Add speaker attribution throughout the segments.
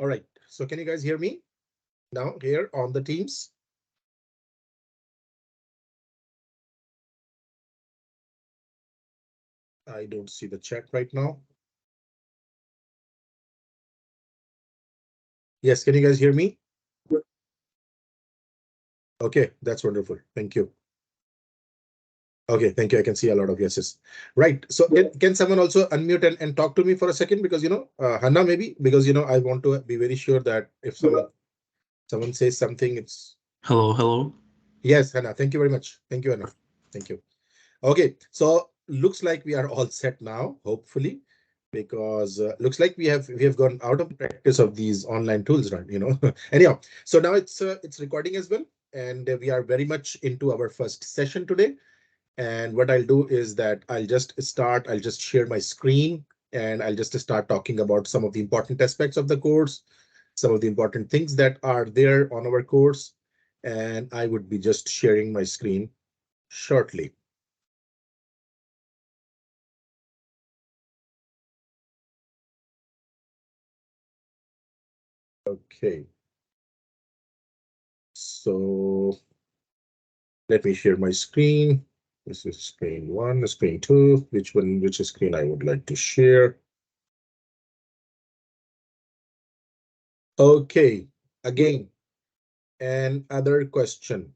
Speaker 1: All right, so can you guys hear me now here on the Teams? I don't see the chat right now. Yes, can you guys hear me? Okay, that's wonderful. Thank you. Okay, thank you. I can see a lot of yeses. Right. So can someone also unmute and talk to me for a second? Because, Hannah, maybe, because, I want to be very sure that if someone says something, it's.
Speaker 2: Hello, hello.
Speaker 1: Yes, Hannah. Thank you very much. Thank you, Hannah. Thank you. Okay, so looks like we are all set now, hopefully, because looks like we have gone out of practice of these online tools, right? Anyhow, so now it's recording as well, and we are very much into our first session today. And what I'll do is that I'll just share my screen, and I'll just start talking about some of the important aspects of the course, some of the important things that are there on our course, and I would be just sharing my screen shortly. Okay. So let me share my screen. This is screen 1, screen 2, which screen I would like to share. Okay, again, another question.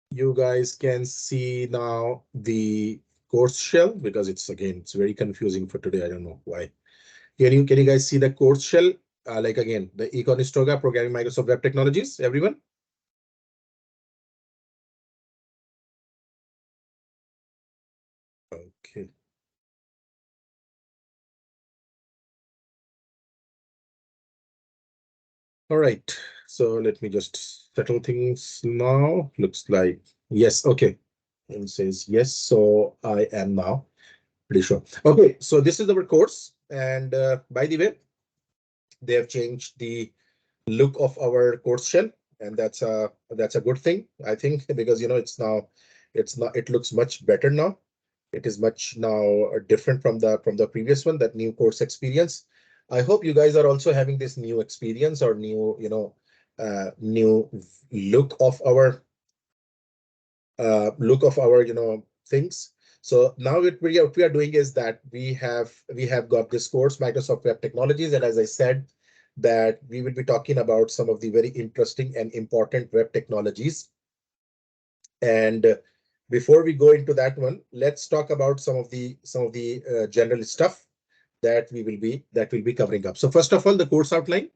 Speaker 1: You guys can see now the course shell, because it's very confusing for today. I don't know why. Can you guys see the course shell? Like again, the Econistoga Programming Microsoft Web Technologies, everyone? Okay. All right, so let me just settle things now. Looks like yes, okay. And says yes, so I am now pretty sure. Okay, so this is our course, and by the way, they have changed the look of our course shell, and that's a good thing, I think, because it looks much better now. It is much now different from the previous one, that new course experience. I hope you guys are also having this new experience or new look of our things. So now what we are doing is that we have got this course, Microsoft Web Technologies, and as I said, that we will be talking about some of the very interesting and important web technologies. And before we go into that one, let's talk about some of the general stuff that will be covering up. So first of all, the course outline.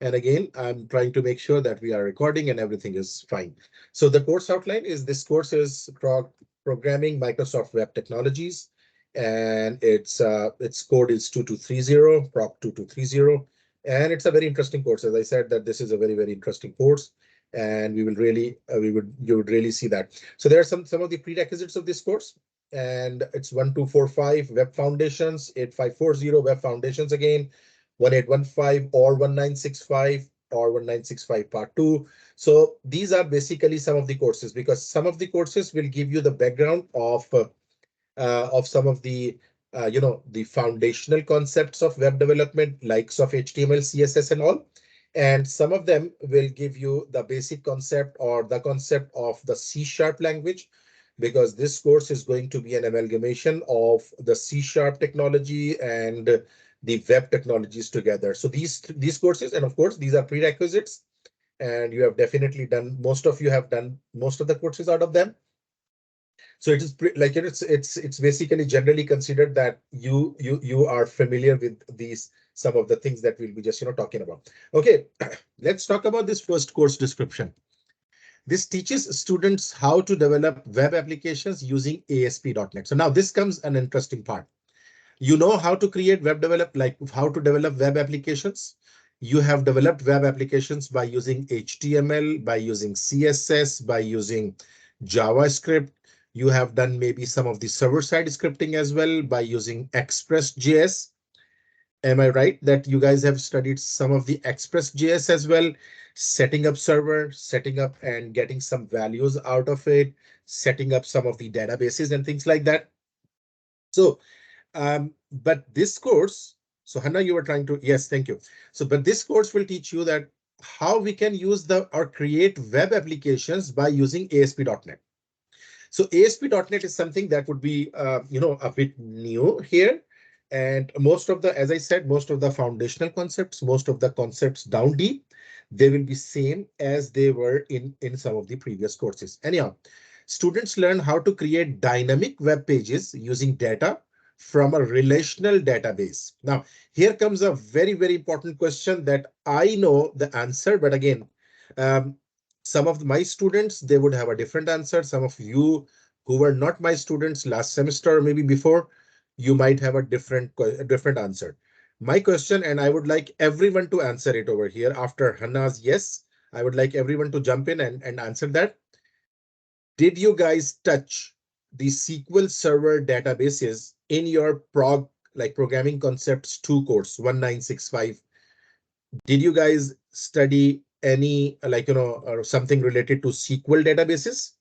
Speaker 1: And again, I'm trying to make sure that we are recording and everything is fine. So the course outline is this course is Programming Microsoft Web Technologies, and its code is 2230, PROG2230. And it's a very interesting course. As I said, that this is a very, very interesting course, and you would really see that. So there are some of the prerequisites of this course, and it's 1245 Web Foundations, 8540 Web Foundations again, 1815 or 1965 or 1965 part 2. So these are basically some of the courses, because some of the courses will give you the background of some of the the foundational concepts of web development, likes of HTML, CSS and all. And some of them will give you the basic concept or the concept of the C# language, because this course is going to be an amalgamation of the C# technology and the web technologies together. So these courses, and of course, these are prerequisites, and you have definitely done, most of you have done most of the courses out of them. So it is like it's basically generally considered that you are familiar with these, some of the things that we'll be just talking about. Okay, let's talk about this first course description. This teaches students how to develop web applications using ASP.NET. So now this comes an interesting part. You know how to create how to develop web applications. You have developed web applications by using HTML, by using CSS, by using JavaScript. You have done maybe some of the server-side scripting as well by using Express.js. Am I right that you guys have studied some of the Express.js as well? Setting up server, setting up and getting some values out of it, setting up some of the databases and things like that. So But this course, so Hannah, you were trying to, yes, thank you. So, but this course will teach you that how we can use the or create web applications by using ASP.NET. So ASP.NET is something that would be, a bit new here. And most of the, as I said, most of the foundational concepts, most of the concepts down deep, they will be same as they were in some of the previous courses. Anyhow, students learn how to create dynamic web pages using data from a relational database. Now, here comes a very, very important question that I know the answer, but again, um, some of my students, they would have a different answer. Some of you who were not my students last semester or maybe before, you might have a different answer. My question, and I would like everyone to answer it over here after Hannah's yes, I would like everyone to jump in and answer that. Did you guys touch the SQL Server databases in your programming concepts 2 course 1965? Did you guys study any or something related to SQL databases?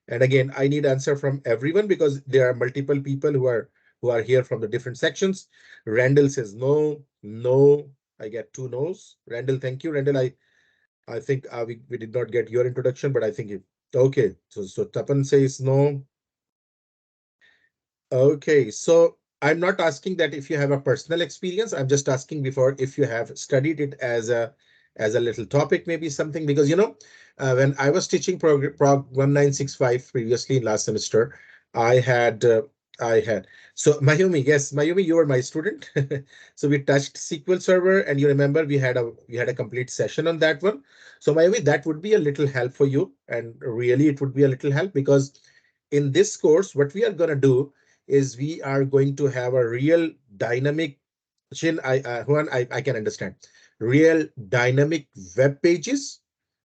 Speaker 1: And again, I need answer from everyone because there are multiple people who are here from the different sections. Randall says no, no. I get 2 no's. Randall, thank you. Randall, I think we did not get your introduction, but I think you okay. So Tapan says no. Okay, so I'm not asking that if you have a personal experience. I'm just asking before if you have studied it as a little topic, maybe something, because when I was teaching Prog 1965 previously in last semester, I had I had so Mayumi, yes, Mayumi, you were my student. So we touched SQL Server, and you remember we had a complete session on that one. So Mayumi, that would be a little help for you, and really it would be a little help because in this course, what we are going to do is we are going to have a real dynamic, Shin, Juan, I can understand, real dynamic web pages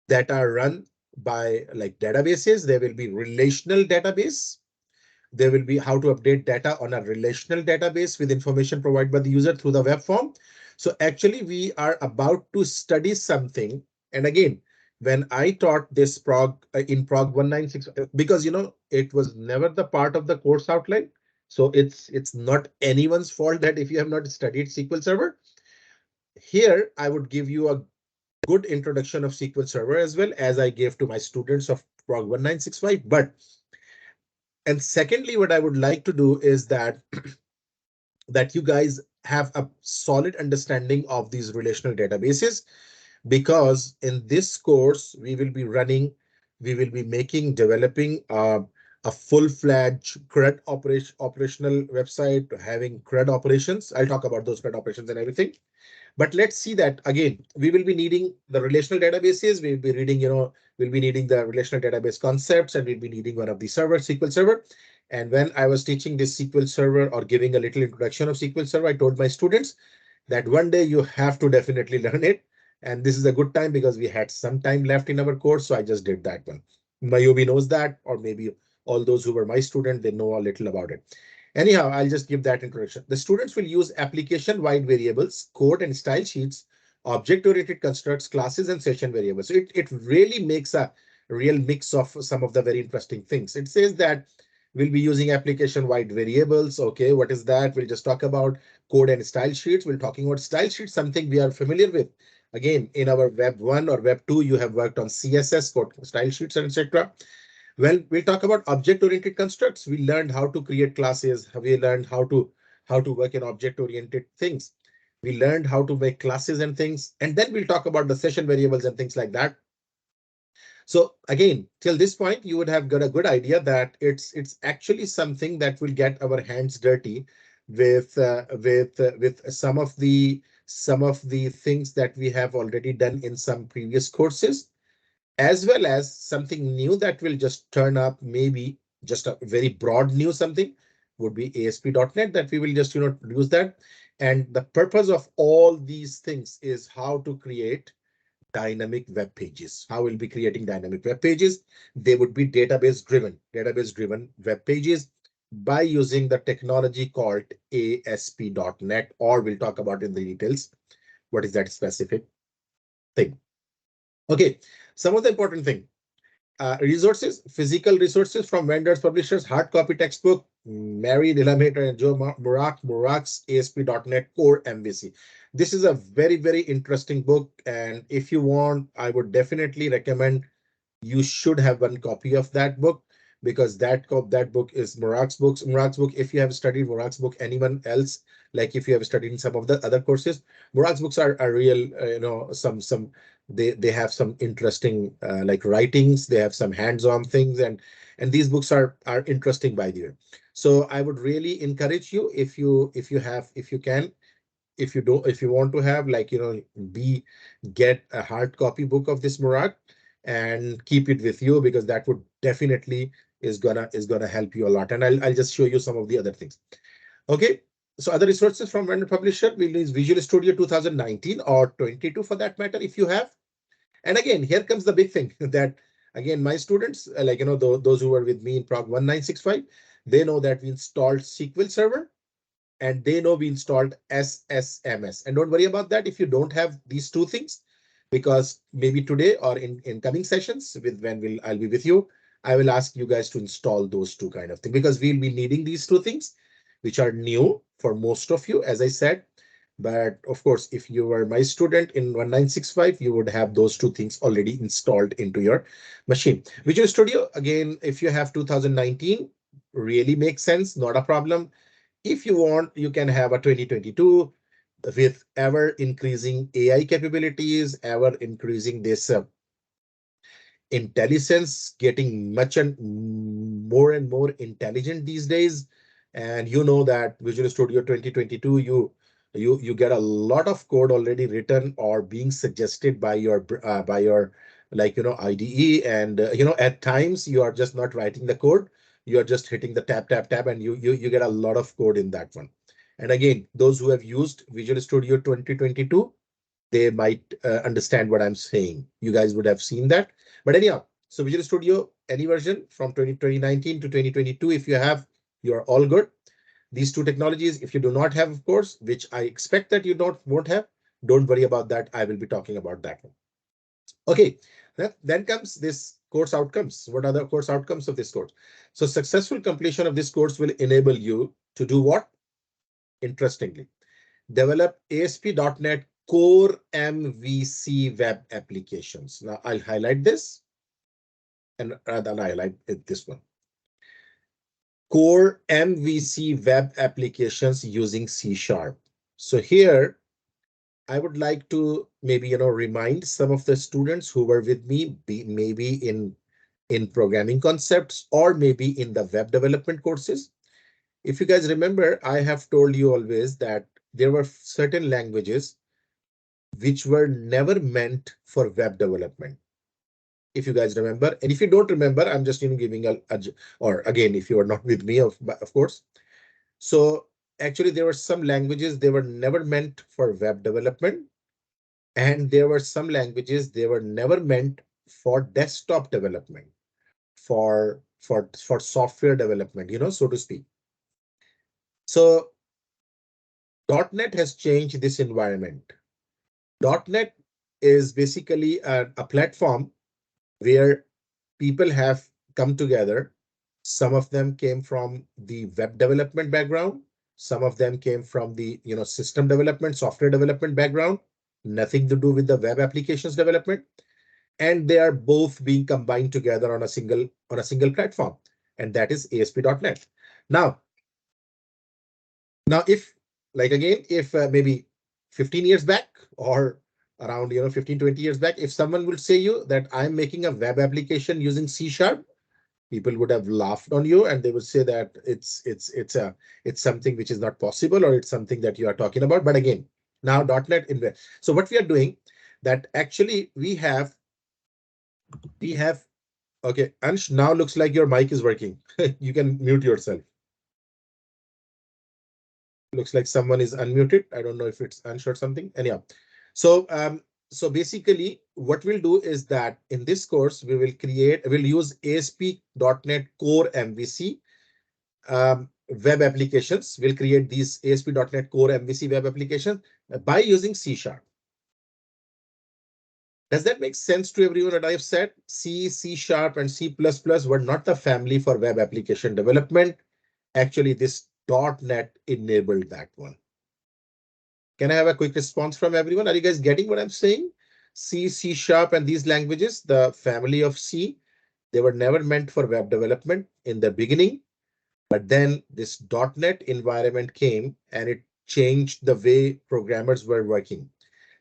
Speaker 1: that are run by like databases. There will be relational database. There will be how to update data on a relational database with information provided by the user through the web form. So actually we are about to study something. And again, when I taught this in Prog 196, because it was never the part of the course outline. So it's not anyone's fault that if you have not studied SQL Server. Here, I would give you a good introduction of SQL Server as well as I gave to my students of Prog 1965. And secondly, what I would like to do is that you guys have a solid understanding of these relational databases, because in this course we will be developing a full-fledged CRUD operational website, having CRUD operations. I'll talk about those CRUD operations and everything. But let's see that again, we will be needing the relational databases. We'll be needing the relational database concepts, and we'll be needing one of the SQL Server. And when I was teaching this SQL Server or giving a little introduction of SQL Server, I told my students that one day you have to definitely learn it. And this is a good time because we had some time left in our course. So I just did that one. Mayumi knows that, or maybe all those who were my student, they know a little about it. Anyhow, I'll just give that introduction. The students will use application-wide variables, code and style sheets, object-oriented constructs, classes, and session variables. So it really makes a real mix of some of the very interesting things. It says that we'll be using application-wide variables. Okay, what is that? We'll just talk about code and style sheets. We're talking about style sheets, something we are familiar with. Again, in our Web 1 or Web 2, you have worked on CSS, code style sheets, and etc. Well, we'll talk about object-oriented constructs. We learned how to create classes. We learned how to work in object-oriented things. We learned how to make classes and things. And then we'll talk about the session variables and things like that. So again, till this point, you would have got a good idea that it's actually something that will get our hands dirty with some of the things that we have already done in some previous courses, as well as something new that will just turn up, maybe just a very broad new something would be ASP.NET that we will just use that. And the purpose of all these things is how to create dynamic web pages. How we'll be creating dynamic web pages. They would be database driven web pages by using the technology called ASP.NET, or we'll talk about in the details what is that specific thing. Okay, some of the important thing. Resources, physical resources from vendors, publishers, hard copy textbook, Mary Delameter and Joe Murak's ASP.NET Core MVC. This is a very, very interesting book. And if you want, I would definitely recommend you should have one copy of that book, because that book is Murak's books. Murak's book, if you have studied Murak's book, anyone else, like if you have studied in some of the other courses, Murak's books are real, some they have some interesting like writings, they have some hands-on things, and these books are interesting by the way. So I would really encourage you, if you can, if you want to have, like, be get a hard copy book of this Murak and keep it with you, because that would definitely is gonna help you a lot. And I'll just show you some of the other things. Okay, so other resources from vendor publisher, we'll use Visual Studio 2019 or 22 for that matter, if you have. And again, here comes the big thing that, again, my students, like, those who were with me in PROG1965, they know that we installed SQL Server, and they know we installed SSMS. And don't worry about that if you don't have these two things, because maybe today or in coming sessions I'll be with you, I will ask you guys to install those two kind of things, because we'll be needing these two things, which are new for most of you, as I said. But of course, if you were my student in 1965, you would have those two things already installed into your machine. Visual Studio, again, if you have 2019, really makes sense, not a problem. If you want, you can have a 2022 with ever increasing AI capabilities, ever increasing this intelligence, getting much and more intelligent these days. And you know that Visual Studio 2022, you get a lot of code already written or being suggested by your like, IDE. And at times you are just not writing the code, you are just hitting the tab, and you get a lot of code in that one. And again, those who have used Visual Studio 2022, they might understand what I'm saying. You guys would have seen that. But anyhow, so Visual Studio, any version from 2019 to 2022, if you have, you're all good. These two technologies, if you do not have, of course, which I expect that you won't have, don't worry about that. I will be talking about that one. Okay, then comes this course outcomes. What are the course outcomes of this course? So successful completion of this course will enable you to do what? Interestingly, develop ASP.NET Core MVC web applications. Now I'll highlight this, and then I highlight this one. Core MVC web applications using C#. So here, I would like to maybe, remind some of the students who were with me, maybe in programming concepts or maybe in the web development courses. If you guys remember, I have told you always that there were certain languages which were never meant for web development. If you guys remember, and if you don't remember, I'm just giving or again, if you are not with me, of course. So actually, there were some languages, they were never meant for web development, and there were some languages, they were never meant for desktop development, for software development, so to speak. So .NET has changed this environment. .NET is basically a platform where people have come together. Some of them came from the web development background. Some of them came from the system development, software development background, nothing to do with the web applications development. And they are both being combined together on a single platform, and that is ASP.NET. Now, if, like, again, if maybe 15 years back or around 15, 20 years back, if someone would say you that I'm making a web application using C#, people would have laughed on you, and they would say that it's something which is not possible, or it's something that you are talking about. But again, now .NET in there. So what we are doing, that actually we have okay, Ansh, now looks like your mic is working. You can mute yourself. Looks like someone is unmuted. I don't know if it's Ansh or something. Anyhow, so so basically what we'll do is that in this course we'll use ASP.NET Core MVC web applications. We'll create these ASP.NET Core MVC web applications by using C#. Does that make sense to everyone that I've said? C, C Sharp, and C++ were not the family for web application development. Actually, this .NET enabled that one. Can I have a quick response from everyone? Are you guys getting what I'm saying? C, C Sharp, and these languages, the family of C, they were never meant for web development in the beginning. But then this .NET environment came and it changed the way programmers were working.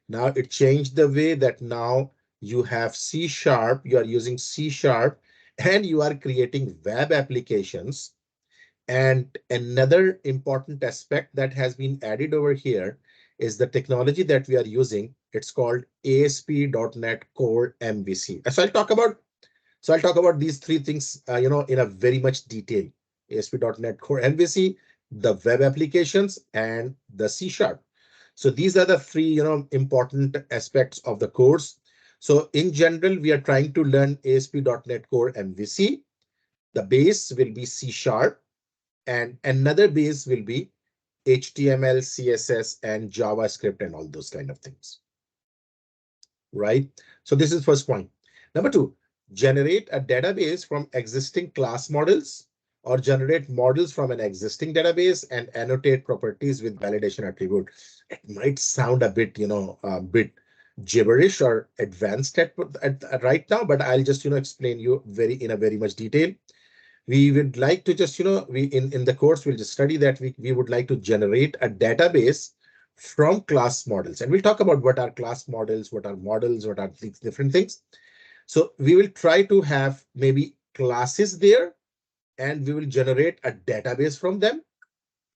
Speaker 1: Now it changed the way that now you have C Sharp, you are using C Sharp, and you are creating web applications. And another important aspect that has been added over here is the technology that we are using. It's called ASP.NET Core MVC. So I'll talk about these three things, in a very much detail. ASP.NET Core MVC, the web applications, and the C Sharp. So these are the three, important aspects of the course. So in general, we are trying to learn ASP.NET Core MVC. The base will be C Sharp, and another base will be HTML, CSS, and JavaScript, and all those kind of things. Right? So this is first point. Number two, generate a database from existing class models, or generate models from an existing database and annotate properties with validation attribute. It might sound a bit, a bit gibberish or advanced at right now, but I'll just, explain you in a very much detail. We would like to just, we in the course, we'll just study that we would like to generate a database from class models. And we'll talk about what are class models, what are models, what are these different things. So we will try to have maybe classes there, and we will generate a database from them,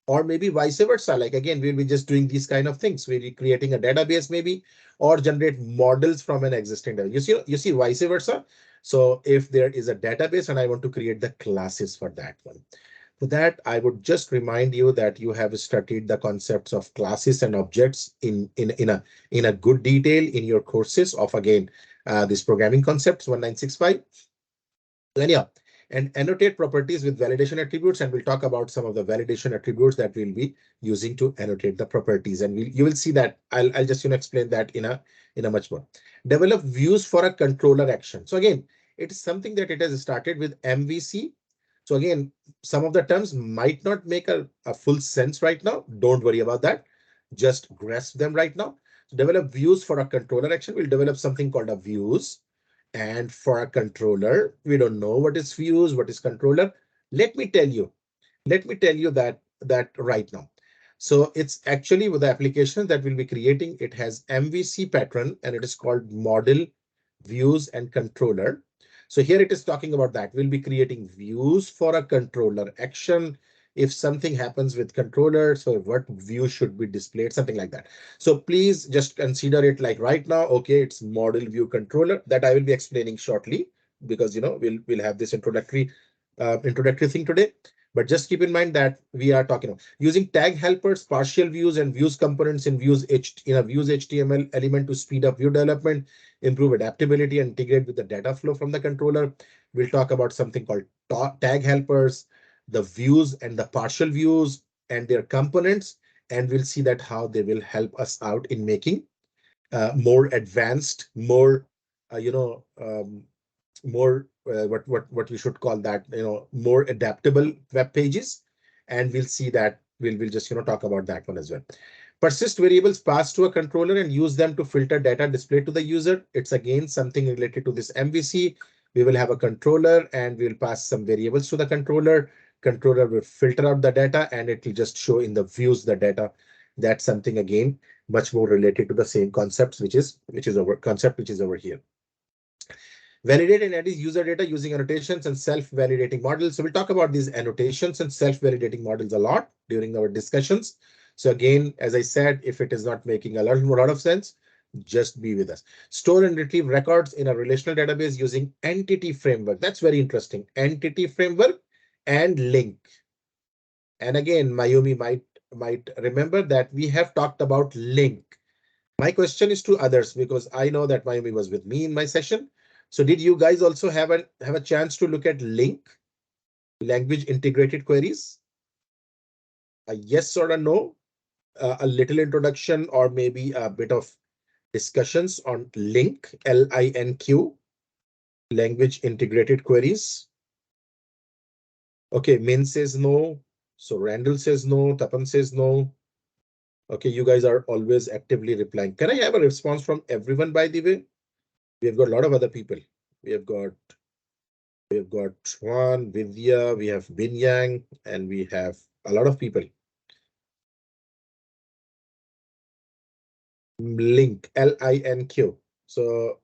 Speaker 1: or maybe vice versa. Like again, we'll be just doing these kind of things. We'll be creating a database maybe, or generate models from an existing database. You see vice versa. So if there is a database and I want to create the classes for that one. For that, I would just remind you that you have studied the concepts of classes and objects in a good detail in your courses of, again, this programming concepts 1965. Then yeah, and annotate properties with validation attributes, and we'll talk about some of the validation attributes that we'll be using to annotate the properties, and you will see that I'll just explain that in a much more. Develop views for a controller action. So again, it is something that it has started with MVC. So again, some of the terms might not make a full sense right now. Don't worry about that. Just grasp them right now. So develop views for a controller action. We'll develop something called a views. And for a controller, we don't know what is views, what is controller. Let me tell you that right now. So it's actually with the application that we'll be creating. It has MVC pattern, and it is called model, views, and controller. So here it is talking about that. We'll be creating views for a controller action. If something happens with controller, so what view should be displayed, something like that. So please just consider it like right now. Okay, it's model, view, controller that I will be explaining shortly, because we'll have this introductory thing today. But just keep in mind that we are talking about using tag helpers, partial views, and views components in views HTML element to speed up view development, improve adaptability, and integrate with the data flow from the controller. We'll talk about something called tag helpers, the views and the partial views and their components, and we'll see that how they will help us out in making more advanced, more more what we should call that, more adaptable web pages. And we'll see that we'll just talk about that one as well. Persist variables passed to a controller and use them to filter data displayed to the user. It's again something related to this MVC. We will have a controller and we'll pass some variables to the controller. Controller will filter out the data and it will just show in the views the data. That's something again much more related to the same concepts, which is over here. Validate and edit user data using annotations and self-validating models. So we'll talk about these annotations and self-validating models a lot during our discussions. So again, as I said, if it is not making a lot of sense, just be with us. Store and retrieve records in a relational database using entity framework. That's very interesting. Entity framework and link. And again, Mayumi might remember that we have talked about link. My question is to others, because I know that Mayumi was with me in my session. So did you guys also have a chance to look at link, language integrated queries? A yes or a no, a little introduction, or maybe a bit of discussions on link, LINQ, language integrated queries. Okay, Min says no. So Randall says no. Tapan says no. Okay, you guys are always actively replying. Can I have a response from everyone, by the way? We have got a lot of other people. We have got Juan, Vidya, we have Binyang, and we have a lot of people. Link, LINQ. So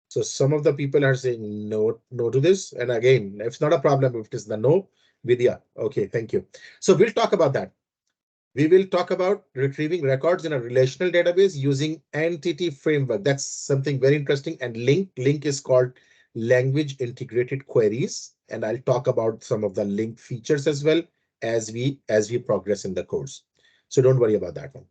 Speaker 1: some of the people are saying no to this. And again, it's not a problem if it is the no. Vidya. Okay, thank you. So we'll talk about that. We will talk about retrieving records in a relational database using entity framework. That's something very interesting. And link is called language integrated queries. And I'll talk about some of the link features as well as we progress in the course. So don't worry about that one.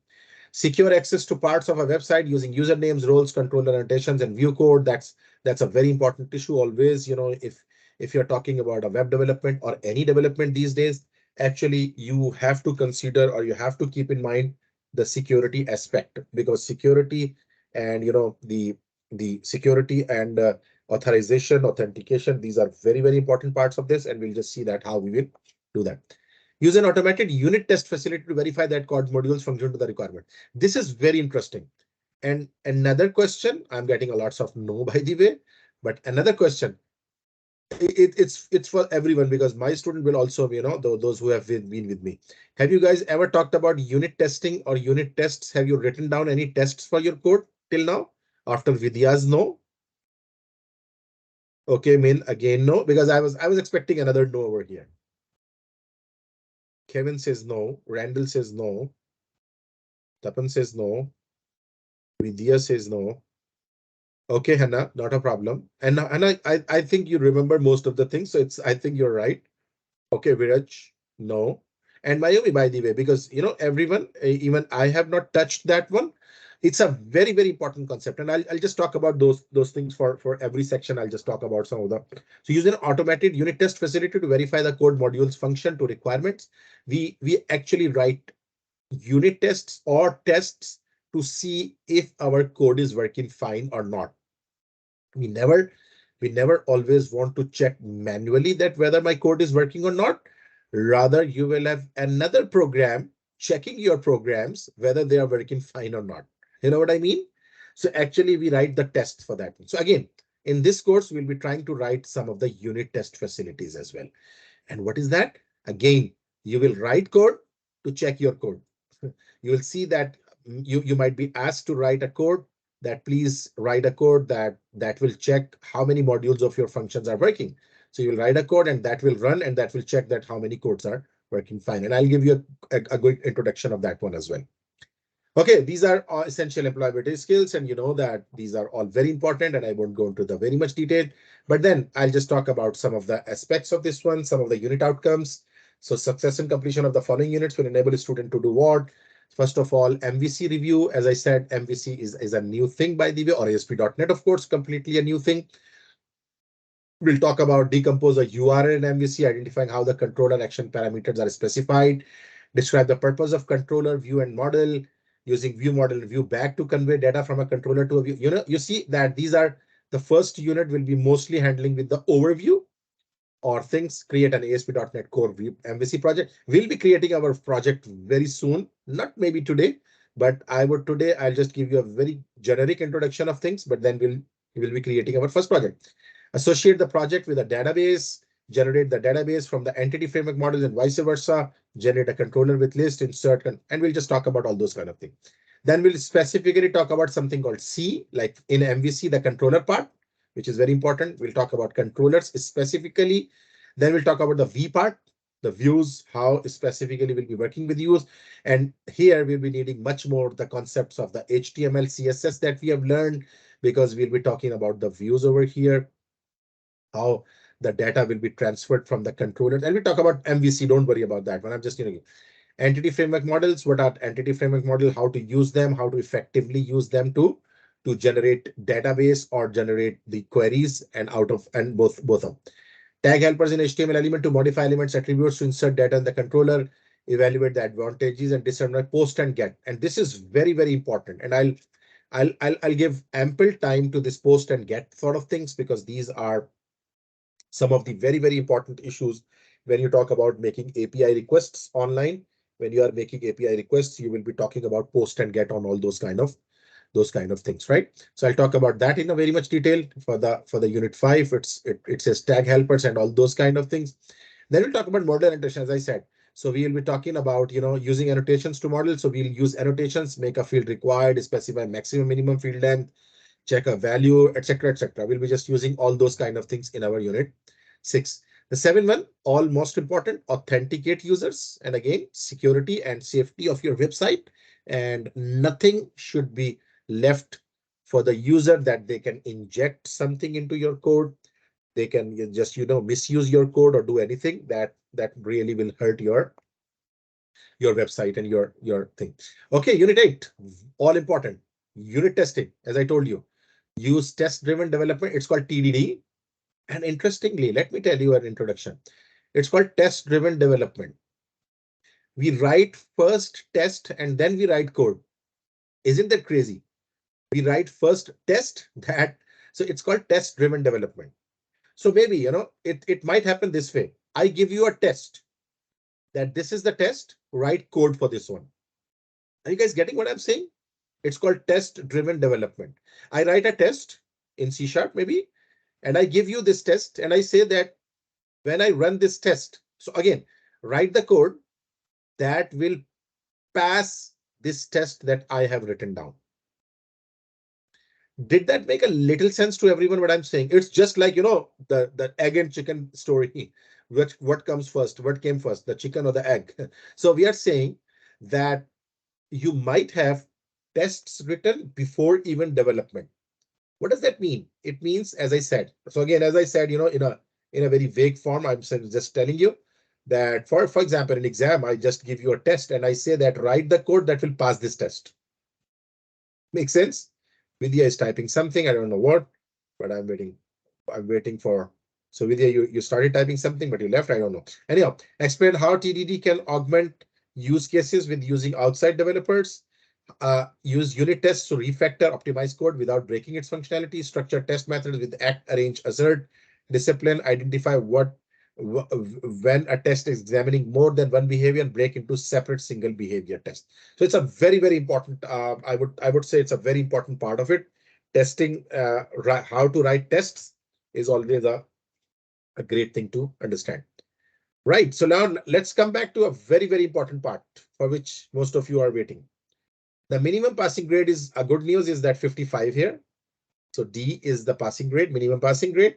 Speaker 1: Secure access to parts of a website using usernames, roles, controller annotations, and view code. That's a very important issue always. If you're talking about a web development or any development these days, actually you have to consider or you have to keep in mind the security aspect, because security and the security and authorization, authentication, these are very, very important parts of this, and we'll just see that how we will do that. Use an automated unit test facility to verify that code modules function to the requirement. This is very interesting. And another question, I'm getting a lots of no by the way, but another question, it's for everyone, because my student will also, those who have been with me. Have you guys ever talked about unit testing or unit tests? Have you written down any tests for your code till now? After Vidya's no? Okay, Min, again no, because I was expecting another no over here. Kevin says no. Randall says no. Tapan says no. Vidya says no. Okay, Hannah, not a problem. And I think you remember most of the things, so I think you're right. Okay, Viraj, no. And Mayumi, by the way, because everyone, even I have not touched that one. It's a very, very important concept, and I'll just talk about those things for every section. I'll just talk about some of them. So use an automated unit test facility to verify the code modules function to requirements. We actually write unit tests or tests to see if our code is working fine or not. We never always want to check manually that whether my code is working or not. Rather, you will have another program checking your programs whether they are working fine or not. You know what I mean? So actually, we write the tests for that. So again, in this course, we'll be trying to write some of the unit test facilities as well. And what is that? Again, you will write code to check your code. You will see that you might be asked to write a code that please write a code that will check how many modules of your functions are working. So you will write a code and that will run and that will check that how many codes are working fine. And I'll give you a good introduction of that one as well. Okay, these are essential employability skills, and you know that these are all very important, and I won't go into the very much detail, but then I'll just talk about some of the aspects of this one, some of the unit outcomes. So success and completion of the following units will enable a student to do what? First of all, MVC review. As I said, MVC is a new thing, by the way, or ASP.NET, of course, completely a new thing. We'll talk about decompose a URL in MVC, identifying how the controller action parameters are specified, describe the purpose of controller, view and model, using view model and view back to convey data from a controller to a view. You see that these are the first unit will be mostly handling with the overview or things, create an ASP.NET Core view MVC project. We'll be creating our project very soon, not maybe today, but I'll just give you a very generic introduction of things, but then we will be creating our first project. Associate the project with a database, generate the database from the entity framework models and vice versa, generate a controller with list, insert, and we'll just talk about all those kind of things. Then we'll specifically talk about something called C, like in MVC, the controller part, which is very important. We'll talk about controllers specifically. Then we'll talk about the V part, the views, how specifically we'll be working with views. And here we'll be needing much more the concepts of the HTML, CSS that we have learned, because we'll be talking about the views over here, how the data will be transferred from the controller. And we talk about MVC, don't worry about that one. I'm just, entity framework models. What are entity framework model? How to use them? How to effectively use them to generate database or generate the queries and both of them. Tag helpers in HTML element to modify elements attributes to insert data in the controller. Evaluate the advantages and disadvantages post and get. And this is very, very important. And I'll give ample time to this post and get sort of things, because these are some of the very, very important issues when you talk about making API requests online. When you are making API requests, you will be talking about post and get on all those kind of things, right? So I'll talk about that in a very much detail for the unit 5. It says tag helpers and all those kind of things. Then we'll talk about model annotation, as I said. So we will be talking about, using annotations to model. So we'll use annotations, make a field required, specify maximum minimum field length, check a value, etc., etc. We'll be just using all those kind of things in our unit 6. The 7 one, all most important, authenticate users. And again, security and safety of your website, and nothing should be left for the user that they can inject something into your code. They can just, misuse your code or do anything that really will hurt your website and your thing. Okay, unit 8, all important, unit testing. As I told you, use test driven development. It's called TDD. And interestingly, let me tell you an introduction. It's called test driven development. We write first test and then we write code. Isn't that crazy? We write first test that, so it's called test driven development. So maybe, it might happen this way. I give you a test that this is the test, write code for this one. Are you guys getting what I'm saying? It's called test driven development. I write a test in C# maybe, and I give you this test and I say that when I run this test, so again, write the code that will pass this test that I have written down. Did that make a little sense to everyone what I'm saying? It's just like, the egg and chicken story. What comes first? What came first, the chicken or the egg? So we are saying that you might have tests written before even development. What does that mean? It means, as I said, so again, as I said, in a very vague form, I'm just telling you that for example, in exam, I just give you a test and I say that write the code that will pass this test. Make sense? Vidya is typing something, I don't know what, but I'm waiting for. So Vidya, you started typing something, but you left, I don't know. Anyhow, explain how TDD can augment use cases with using outside developers. Use unit tests to refactor, optimize code without breaking its functionality. Structure test methods with act, arrange, assert, discipline, identify when a test is examining more than one behavior and break into separate single behavior tests. So it's a very, very important, I would say it's a very important part of it. Testing, how to write tests is always a great thing to understand. Right. So now let's come back to a very, very important part for which most of you are waiting. The minimum passing grade is a good news is that 55 here. So D is the passing grade, minimum passing grade.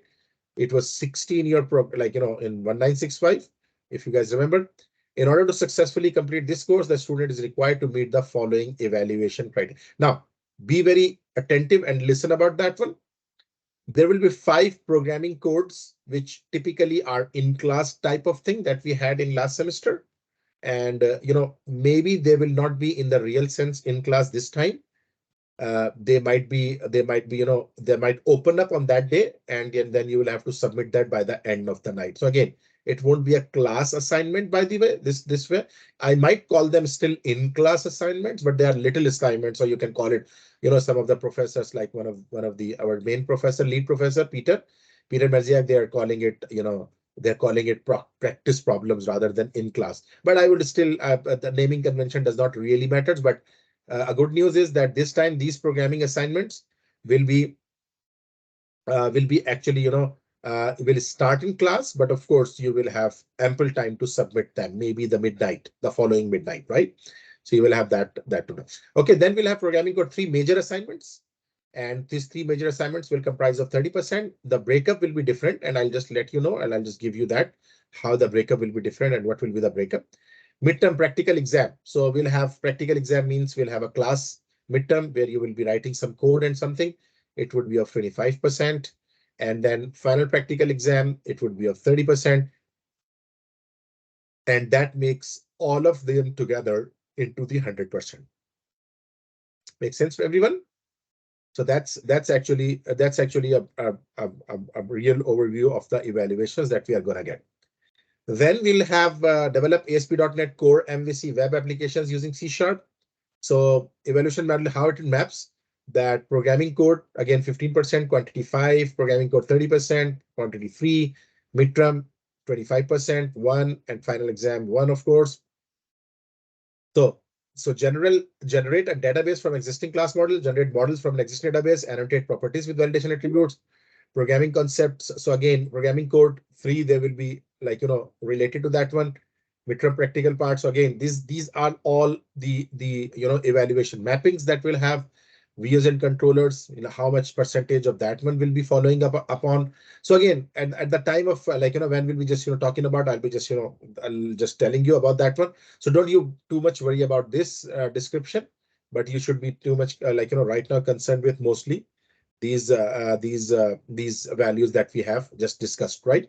Speaker 1: It was 60 in your in 1965, if you guys remember. In order to successfully complete this course, the student is required to meet the following evaluation criteria. Now, be very attentive and listen about that one. There will be 5 programming codes, which typically are in-class type of thing that we had in last semester. And, maybe they will not be in the real sense in class this time. They might be, they might open up on that day, and then you will have to submit that by the end of the night. So again, it won't be a class assignment, by the way, this way. I might call them still in-class assignments, but they are little assignments, or you can call it, some of the professors, like one of our main professor, lead professor, Peter Merziak, they are calling it, they're calling it practice problems rather than in class. But I would still, the naming convention does not really matter. But a good news is that this time these programming assignments will be actually, will start in class. But of course, you will have ample time to submit them, maybe the following midnight, right? So you will have that to do. Okay, then we'll have programming code 3 major assignments. And these 3 major assignments will comprise of 30%. The breakup will be different, and I'll just let you know, and I'll just give you that, how the breakup will be different and what will be the breakup. Midterm practical exam. So we'll have practical exam means we'll have a class midterm where you will be writing some code and something. It would be of 25%. And then final practical exam, it would be of 30%. And that makes all of them together into the 100%. Make sense for everyone? So that's actually a real overview of the evaluations that we are going to get. Then we'll have develop ASP.NET Core MVC web applications using C#. So evaluation model, how it maps. that programming code, again, 15%, quantity 5, programming code 30%, quantity 3, midterm 25%, 1, and final exam 1, of course. So generate a database from existing class model, generate models from an existing database, annotate properties with validation attributes, programming concepts. So again, programming code 3, they will be like, related to that one. Midterm practical parts. So again, these are all the evaluation mappings that will have views and controllers, how much percentage of that one will be following up upon. So again, at the time of when we'll be just talking about, I'll be just I'll just telling you about that one. So don't you too much worry about this description, but you should be too much right now concerned with mostly these values that we have just discussed, right?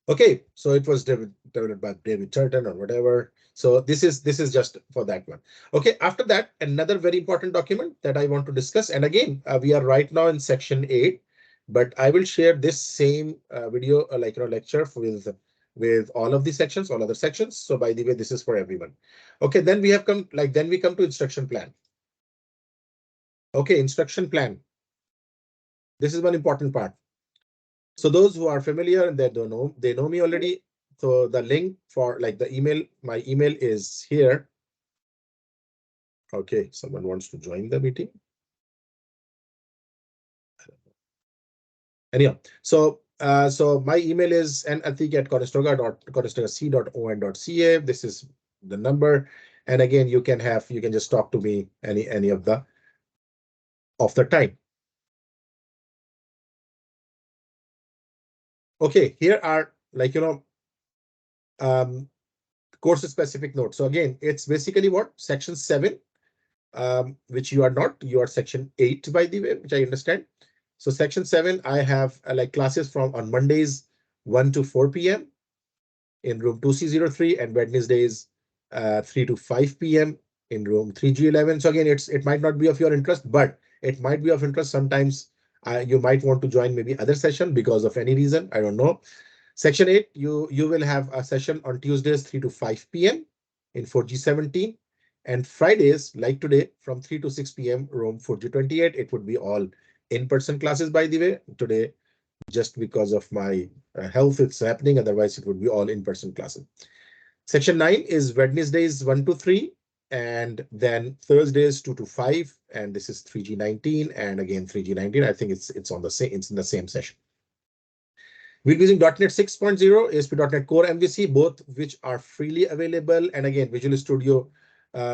Speaker 1: Okay, so it was developed by David Turton or whatever. So this is just for that one. Okay, after that, another very important document that I want to discuss. And again, we are right now in section 8, but I will share this same video lecture with all of the sections, all other sections. So by the way, this is for everyone. Okay, then we come to instruction plan. Okay, instruction plan. This is one important part. So those who are familiar and they know me already. So the link for the email, my email is here. Okay, someone wants to join the meeting. Anyhow, so my email is natik@conestoga.c.on.ca. This is the number, and again, you can just talk to me any of the time. Okay, here are course specific notes. So again, it's basically what section 7, which you are not, you are section 8 by the way, which I understand. So section 7, I have classes from on Mondays 1 to 4 p.m. in room 2C03 and Wednesdays 3 to 5 p.m. in room 3G11. So again, it might not be of your interest, but it might be of interest. Sometimes you might want to join maybe other session because of any reason. I don't know. Section 8, you will have a session on Tuesdays 3 to 5 p.m. in 4G17, and Fridays like today from 3 to 6 p.m. room 4G28. It would be all in-person classes by the way. Today, just because of my health, it's happening. Otherwise, it would be all in-person classes. Section 9 is Wednesdays 1 to 3, and then Thursdays 2 to 5, and this is 3G19 and again 3G19. I think it's in the same session. We'll be using .NET 6.0, ASP.NET Core MVC, both which are freely available. And again, Visual Studio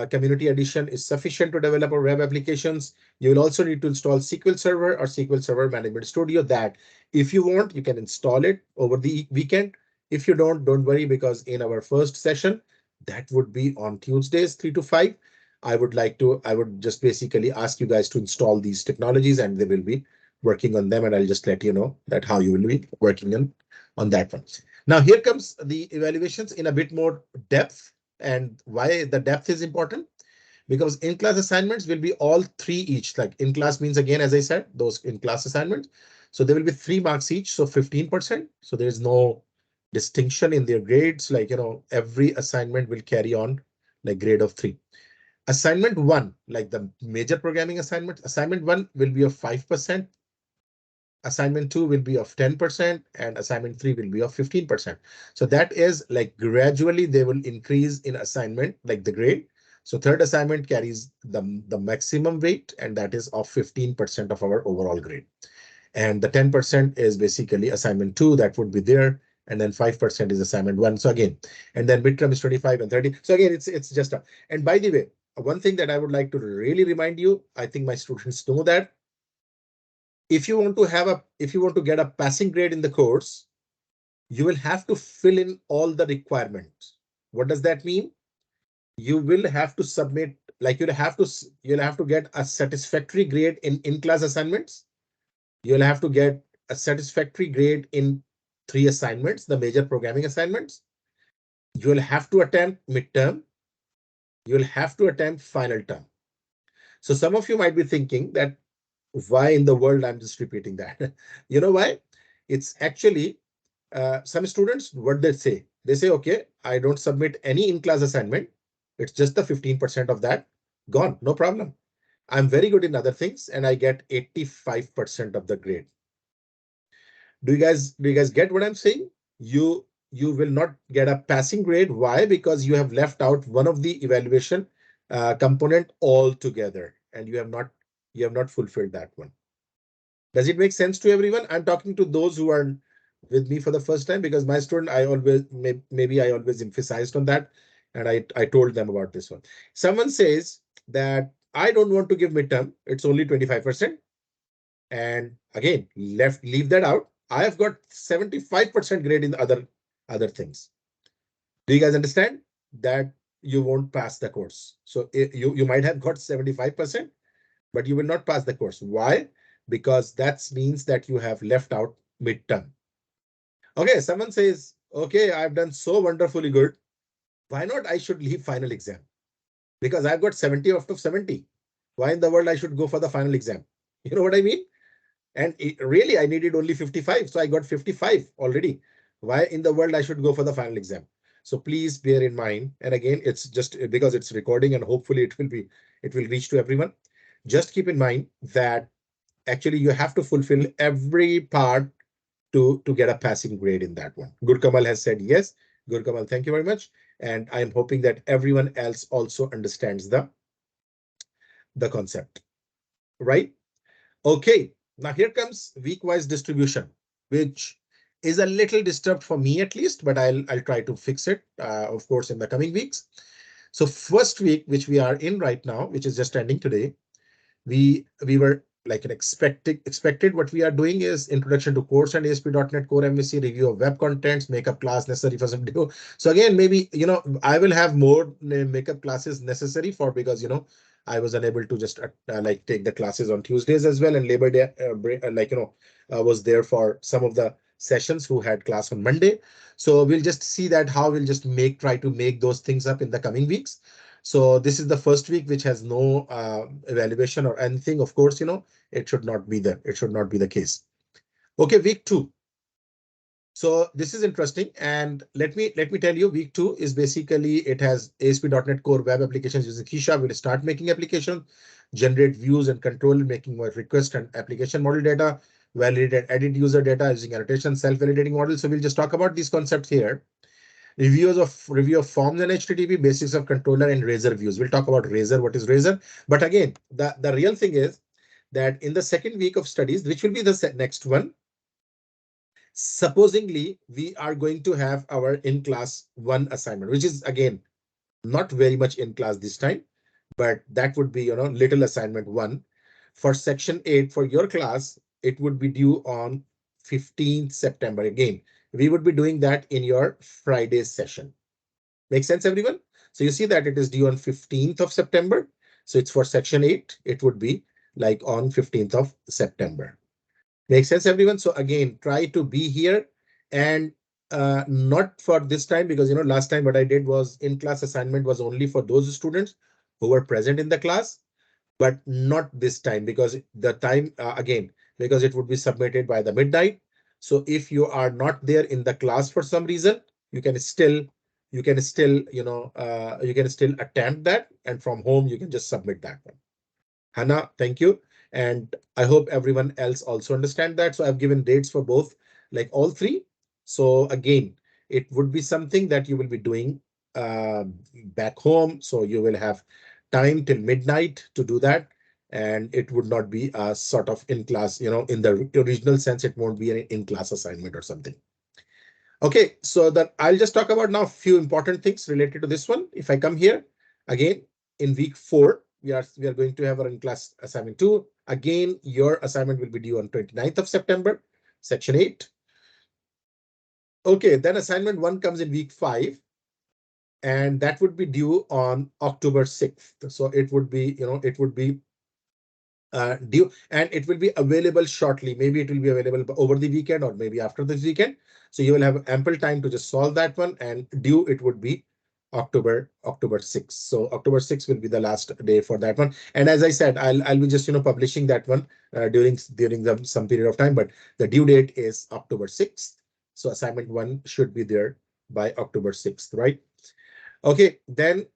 Speaker 1: Community Edition is sufficient to develop our web applications. You will also need to install SQL Server or SQL Server Management Studio. That, if you want, you can install it over the weekend. If you don't worry, because in our first session, that would be on Tuesdays 3 to 5. I would just basically ask you guys to install these technologies, and they will be working on them, and I'll just let you know that how you will be working on that one. Now here comes the evaluations in a bit more depth, and why the depth is important, because in-class assignments will be all 3 each. Like in-class means, again, as I said, those in-class assignments. So there will be 3 marks each, so 15%. So there is no distinction in their grades. Every assignment will carry on grade of 3. Assignment 1, like the major programming assignment, assignment 1 will be of 5%. Assignment 2 will be of 10%, and assignment 3 will be of 15%. So that is gradually they will increase in assignment, the grade. So third assignment carries the maximum weight, and that is of 15% of our overall grade. And the 10% is basically assignment 2, that would be there. And then 5% is assignment 1. So again, and then midterm is 25 and 30. So again, it's just and by the way, one thing that I would like to really remind you, I think my students know that, if you want to get a passing grade in the course, you will have to fill in all the requirements. What does that mean? You will have to submit, you'll have to get a satisfactory grade in class assignments. You'll have to get a satisfactory grade in 3 assignments, the major programming assignments. You'll have to attempt midterm. You'll have to attempt final term. So some of you might be thinking that, why in the world I'm just repeating that? You know why? It's actually some students, what they say, okay, I don't submit any in-class assignment. It's just the 15% of that gone, no problem. I'm very good in other things and I get 85% of the grade. Do you guys get what I'm saying? You will not get a passing grade. Why? Because you have left out one of the evaluation component altogether, and you have not fulfilled that one. Does it make sense to everyone? I'm talking to those who are with me for the first time, because my student, I always maybe I always emphasized on that, and I told them about this one. Someone says that I don't want to give midterm, it's only 25%. And again, leave that out. I have got 75% grade in other things. Do you guys understand that you won't pass the course? So you might have got 75%, but you will not pass the course. Why? Because that means that you have left out midterm. Okay, someone says, okay, I've done so wonderfully good. Why not I should leave final exam? Because I've got 70 out of 70. Why in the world I should go for the final exam? You know what I mean? And really, I needed only 55. So I got 55 already. Why in the world I should go for the final exam? So please bear in mind. And again, it's just because it's recording and hopefully it will reach to everyone. Just keep in mind that actually you have to fulfill every part to get a passing grade in that one. Gurkamal has said yes. Gurkamal, thank you very much. And I'm hoping that everyone else also understands the concept, right? Okay, now here comes week-wise distribution, which is a little disturbed for me at least, but I'll try to fix it, of course, in the coming weeks. So first week, which we are in right now, which is just ending today, we were like an expected. What we are doing is introduction to course and ASP.NET Core MVC, review of web contents, makeup class necessary for some demo. So again, maybe I will have more makeup classes necessary for, because I was unable to just like take the classes on Tuesdays as well, and Labor Day was there for some of the sessions who had class on Monday. So we'll just see that how we'll just try to make those things up in the coming weeks. So this is the first week which has no evaluation or anything. Of course, it should not be the case. Okay, week 2. So this is interesting, and let me tell you, week 2 is basically, it has ASP.NET Core web applications using C#. We'll start making application, generate views and control, making more request and application model data, validate and edit user data using annotation, self-validating model. So we'll just talk about these concepts here. Review of forms and HTTP, basics of controller, and Razor views. We'll talk about Razor, what is Razor. But again, the real thing is that in the second week of studies, which will be the next one, supposingly, we are going to have our in-class 1 assignment, which is again, not very much in class this time, but that would be, little assignment 1. For section 8 for your class, it would be due on 15th September. Again, we would be doing that in your Friday session. Make sense, everyone? So you see that it is due on 15th of September. So it's for section 8. It would be like on 15th of September. Make sense, everyone? So again, try to be here, and not for this time, because last time what I did was in-class assignment was only for those students who were present in the class, but not this time, because the time again, because it would be submitted by the midnight. So if you are not there in the class for some reason, you can still attempt that, and from home you can just submit that one. Hannah, thank you. And I hope everyone else also understand that. So I've given dates for both, like all 3. So again, it would be something that you will be doing back home. So you will have time till midnight to do that. And it would not be a sort of in class, in the original sense, it won't be an in-class assignment or something. Okay, so that I'll just talk about now a few important things related to this one. If I come here again in week 4, we are going to have our in-class assignment 2. Again, your assignment will be due on 29th of September, section 8. Okay, then assignment 1 comes in week 5, and that would be due on October 6th. So it would be, due, and it will be available shortly. Maybe it will be available over the weekend or maybe after this weekend. So you will have ample time to just solve that one, and due it would be October 6th. So October 6th will be the last day for that one. And as I said, I'll be just publishing that one during some period of time, but the due date is October 6th. So assignment 1 should be there by October 6th, right? Okay, then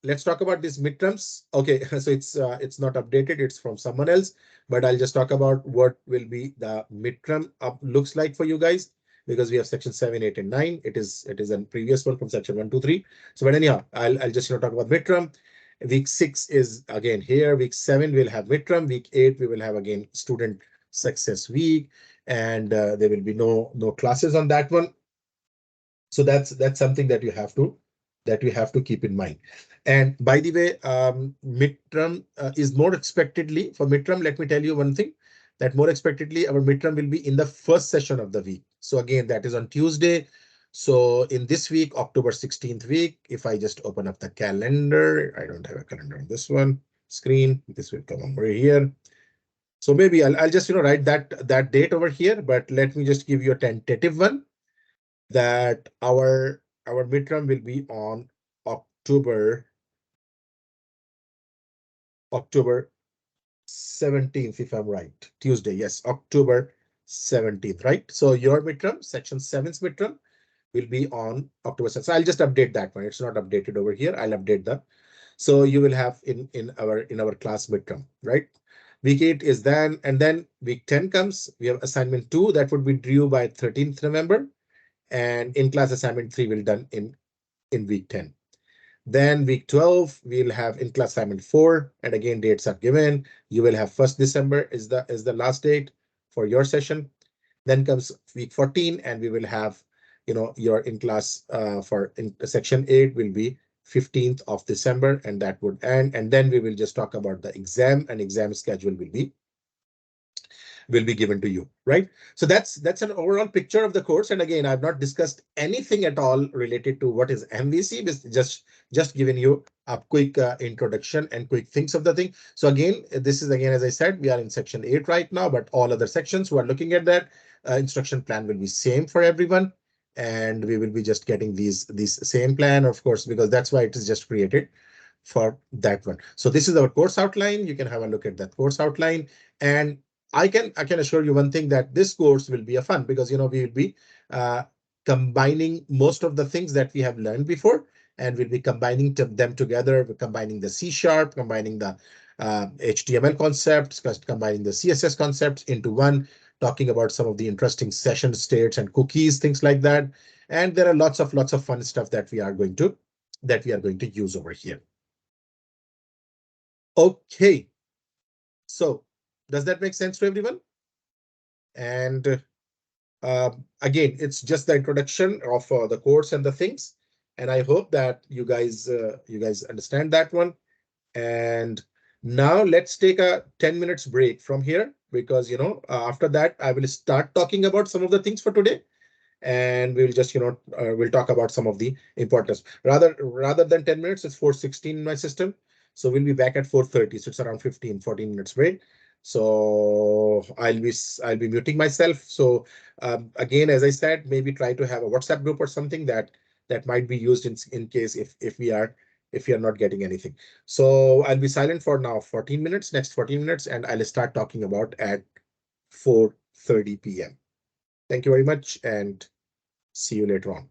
Speaker 1: let's talk about these midterms. Okay, so it's not updated, it's from someone else, but I'll just talk about what will be the midterm up looks like for you guys, because we have section 7, 8, and 9. It is a previous one from section 1, 2, 3. So, but anyhow, I'll just talk about midterm. Week 6 is again here. Week 7 we'll have midterm. Week 8 we will have again student success week, and there will be no classes on that one. So that's something that you have to keep in mind. And by the way, midterm is more expectedly for midterm. Let me tell you one thing, that more expectedly our midterm will be in the first session of the week. So again, that is on Tuesday. So in this week, October 16th week, if I just open up the calendar, I don't have a calendar on this one screen. This will come over here. So maybe I'll just write that date over here, but let me just give you a tentative one, that our midterm will be on October 17th, if I'm right. Tuesday, yes, October 17th, right? So your midterm, section 7's midterm, will be on October 7th. So I'll just update that one. It's not updated over here. I'll update that. So you will have in our class midterm, right? Week 8 is then, and then week 10 comes. We have assignment 2 that would be due by 13th November. And in-class assignment 3 will done in week 10. Then week 12, we'll have in-class assignment 4, and again, dates are given. You will have 1st December is the last date for your session. Then comes week 14, and we will have, your in-class for section 8 will be 15th of December, and that would end. And then we will just talk about the exam, and exam schedule will be given to you, right? So that's an overall picture of the course. And again, I've not discussed anything at all related to what is MVC, just giving you a quick introduction and quick things of the thing. So again, this is again, as I said, we are in section 8 right now, but all other sections who are looking at that instruction plan will be same for everyone. And we will be just getting these same plan, of course, because that's why it is just created for that one. So this is our course outline. You can have a look at that course outline. And I can assure you one thing, that this course will be a fun, because we will be uh, combining most of the things that we have learned before, and we'll be combining them together. We're combining the C#, combining the HTML concepts, combining the CSS concepts into one, talking about some of the interesting session states and cookies, things like that. And there are lots of fun stuff that we are going to use over here. Okay, so does that make sense to everyone? And again, it's just the introduction of the course and the things, and I hope that you guys understand that one. And now let's take a 10 minutes break from here, because after that I will start talking about some of the things for today, and we'll just we'll talk about some of the importance. Rather than 10 minutes, it's 4:16 in my system, so we'll be back at 4:30. So it's around 14 minutes break. So I'll be muting myself. So again, as I said, maybe try to have a WhatsApp group or something that might be used in case if we are not getting anything. So I'll be silent for now 14 minutes, next 14 minutes, and I'll start talking about at 4:30 p.m. Thank you very much, and see you later on.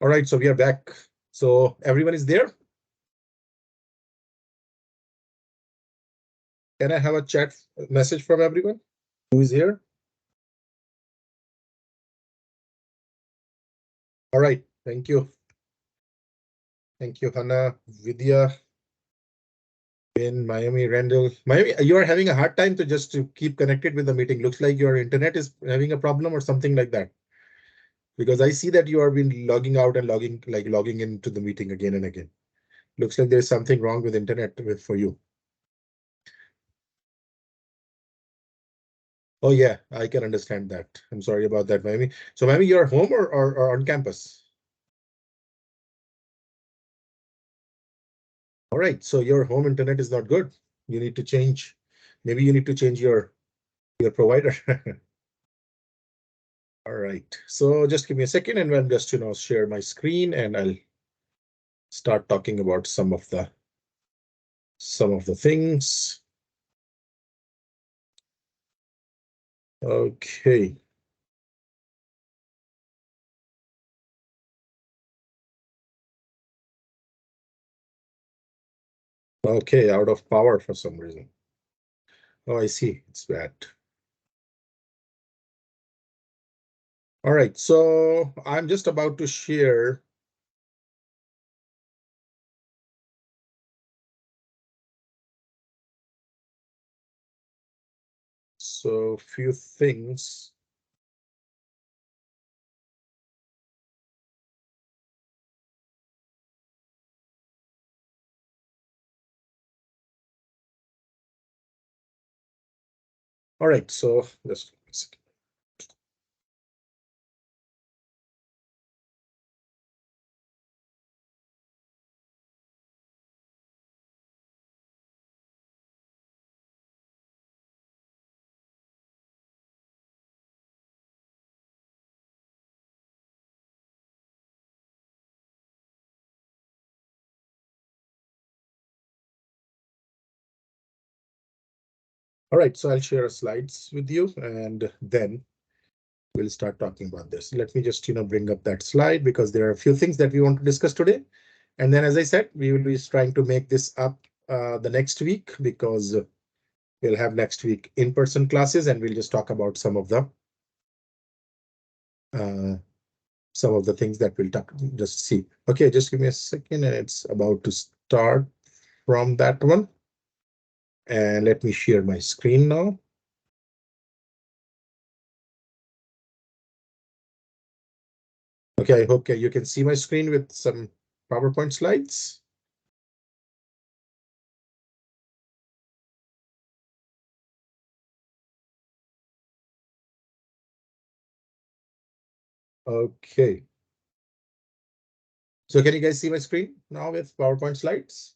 Speaker 1: All right, so we are back. So everyone is there. Can I have a chat message from everyone who is here? All right, thank you. Thank you, Hannah, Vidya, in Miami, Randall. Miami, you are having a hard time to keep connected with the meeting. Looks like your internet is having a problem or something like that. Because I see that you have been logging out and logging into the meeting again and again. Looks like there's something wrong with internet for you. Oh yeah, I can understand that. I'm sorry about that, Miami. So Miami, you're home or on campus? All right, so your home internet is not good. You need to change. Maybe you need to change your provider. All right, so just give me a second and I'll just share my screen and I'll start talking about some of the things. Okay. Okay, out of power for some reason. Oh, I see. It's bad. All right, so I'm just about to share. So few things. All right, so just a second. All right, so I'll share slides with you and then we'll start talking about this. Let me just bring up that slide because there are a few things that we want to discuss today. And then, as I said, we will be trying to make this up the next week because we'll have next week in-person classes and we'll just talk about uh, some of the things that we'll just see. Okay, just give me a second and it's about to start from that one. And let me share my screen now. Okay, I hope you can see my screen with some PowerPoint slides. Okay. So can you guys see my screen now with PowerPoint slides?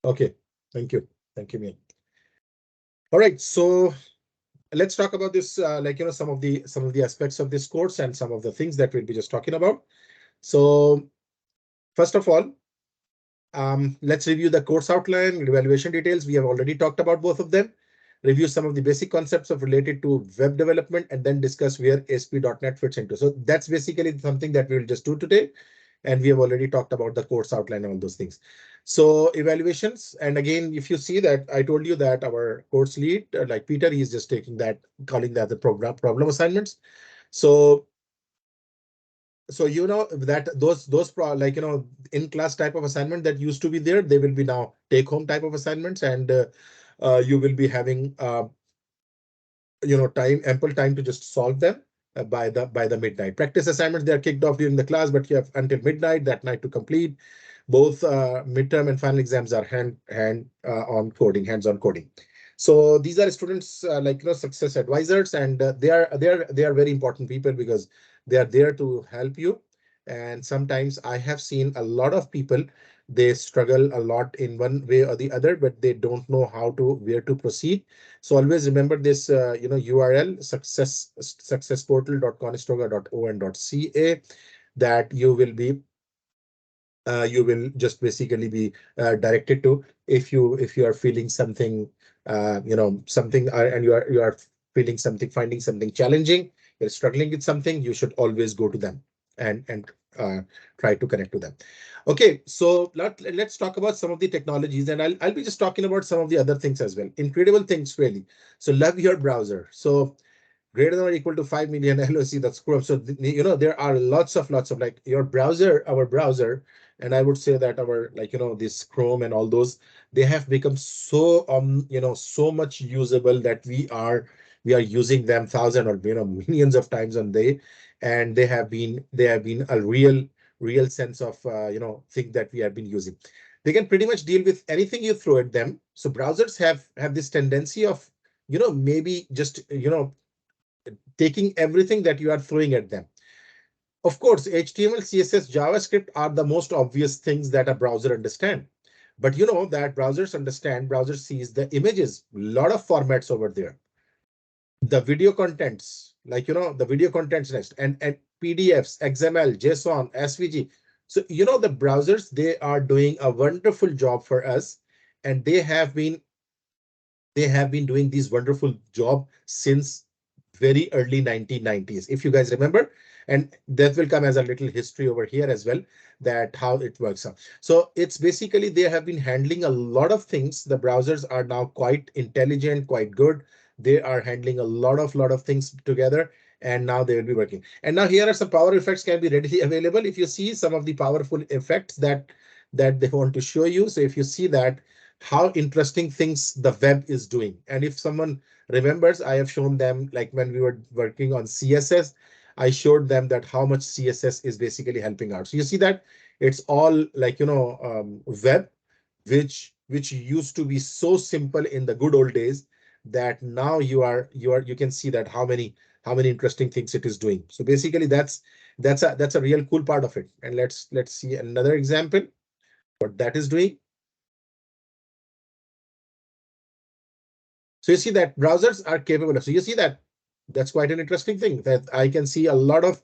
Speaker 1: Okay, thank you. Thank you, Mian. All right, so let's talk about this, some of the aspects of this course and some of the things that we'll be just talking about. So first of all, let's review the course outline, evaluation details. We have already talked about both of them. Review some of the basic concepts of related to web development and then discuss where ASP.NET fits into. So that's basically something that we will just do today. And we have already talked about the course outline and all those things. So evaluations, and again, if you see that I told you that our course lead, like Peter, he's just taking that, calling that the problem assignments. So that in class type of assignment that used to be there, they will be now take home type of assignments, and you will be having ample time to just solve them by the midnight. Practice assignments, they are kicked off during the class, but you have until midnight that night to complete. Both midterm and final exams are hands-on coding. So these are students success advisors, and they are very important people because they are there to help you. And sometimes I have seen a lot of people, they struggle a lot in one way or the other, but they don't know where to proceed. So always remember this URL successportal.conestoga.on.ca that you will just basically be directed to if you are feeling something, and you are finding something challenging, you're struggling with something, you should always go to them and try to connect to them. Okay, so let's talk about some of the technologies, and I'll be just talking about some of the other things as well. Incredible things, really. So love your browser. So greater than or equal to 5 million LOC, that's Chrome. So there are lots of like your browser, our browser, and I would say that our, like, this Chrome and all those, they have become so so much usable that we are using them thousand or millions of times a day, and they have been a real sense of thing that we have been using. They can pretty much deal with anything you throw at them. So browsers have this tendency of maybe just taking everything that you are throwing at them. Of course, HTML, CSS, JavaScript are the most obvious things that a browser understand. But you know that browser sees the images, a lot of formats over there. The video contents, like, the video contents next, and PDFs, XML, JSON, SVG. So, the browsers, they are doing a wonderful job for us, and they have been doing this wonderful job since very early 1990s, if you guys remember. And that will come as a little history over here as well, that how it works out. So it's basically they have been handling a lot of things. The browsers are now quite intelligent, quite good. They are handling a lot of things together, and now they will be working. And now here are some power effects can be readily available. If you see some of the powerful effects that they want to show you. So if you see that, how interesting things the web is doing. And if someone remembers, I have shown them, like when we were working on CSS, I showed them that how much CSS is basically helping out. So you see that it's all like, web, which used to be so simple in the good old days, that now you can see that how many interesting things it is doing. So basically that's a real cool part of it. And let's see another example what that is doing. So you see that browsers are capable of. So you see that that's quite an interesting thing, that I can see a lot of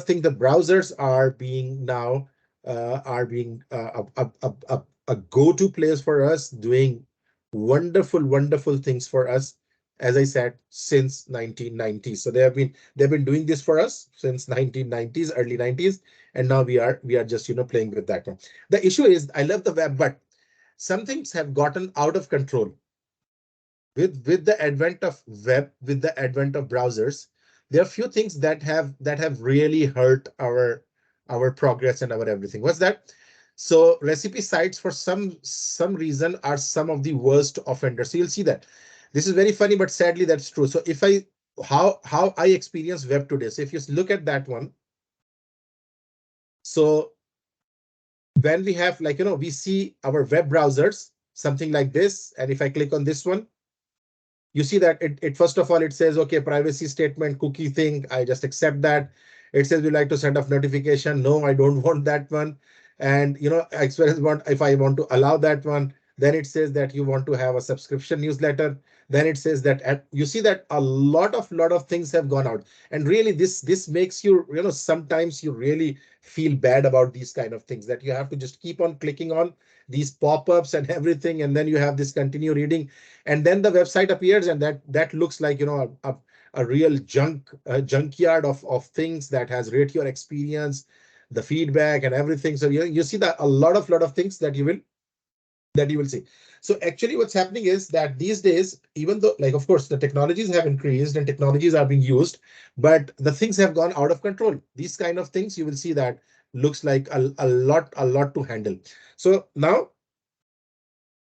Speaker 1: things. The browsers are being now are being a go-to place for us, doing wonderful things for us. As I said, since 1990s. So they've been doing this for us since 1990s, early 90s, and now we are just playing with that one. The issue is I love the web, but some things have gotten out of control with the advent of web, with the advent of browsers. There are few things that have really hurt our progress and our everything. What's that? So recipe sites, for some reason, are some of the worst offenders. So you'll see that this is very funny, but sadly that's true. So if I how I experience web today. So if you look at that one, so when we have, like, we see our web browsers, something like this, and if I click on this one, you see that it first of all, it says, okay, privacy statement, cookie thing, I just accept that. It says we like to send off notification. No, I don't want that one. And experience want, if I want to allow that one, then it says that you want to have a subscription newsletter. Then it says that you see that a lot of things have gone out. And really this makes you, sometimes you really feel bad about these kind of things, that you have to just keep on clicking on these pop-ups and everything, and then you have this continue reading, and then the website appears, and that looks like, a real junkyard of things that has rate your experience, the feedback and everything. So you see that a lot of things that you will see. So actually what's happening is that these days, even though, like, of course, the technologies have increased and technologies are being used, but the things have gone out of control. These kind of things, you will see that looks like a lot to handle. So now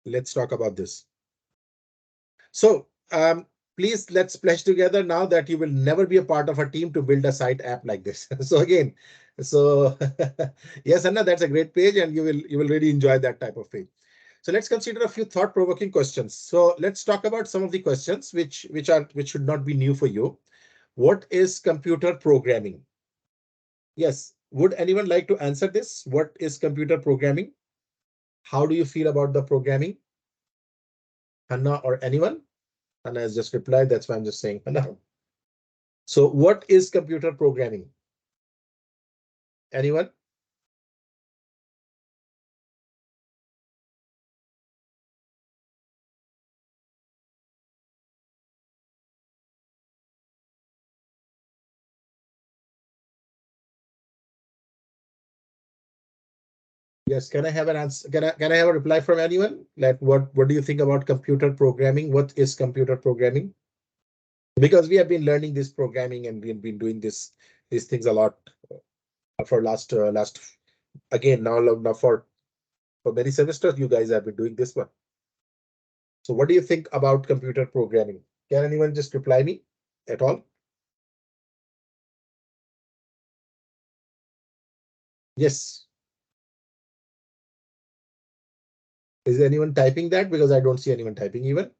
Speaker 1: let's talk about this. So please, let's pledge together now that you will never be a part of a team to build a site app like this. So again, so yes, Anna, that's a great page, and you will really enjoy that type of page. So let's consider a few thought-provoking questions. So let's talk about some of the questions which should not be new for you. What is computer programming? Yes, would anyone like to answer this? What is computer programming? How do you feel about the programming? Hannah or anyone? Hannah has just replied. That's why I'm just saying Hannah. So what is computer programming? Anyone? Yes, can I have an answer? Can I have a reply from anyone? Like what do you think about computer programming? What is computer programming? Because we have been learning this programming and we've been doing these things a lot for last again now for many semesters you guys have been doing this one. So what do you think about computer programming? Can anyone just reply me at all? Yes. Is anyone typing that? Because I don't see anyone typing even.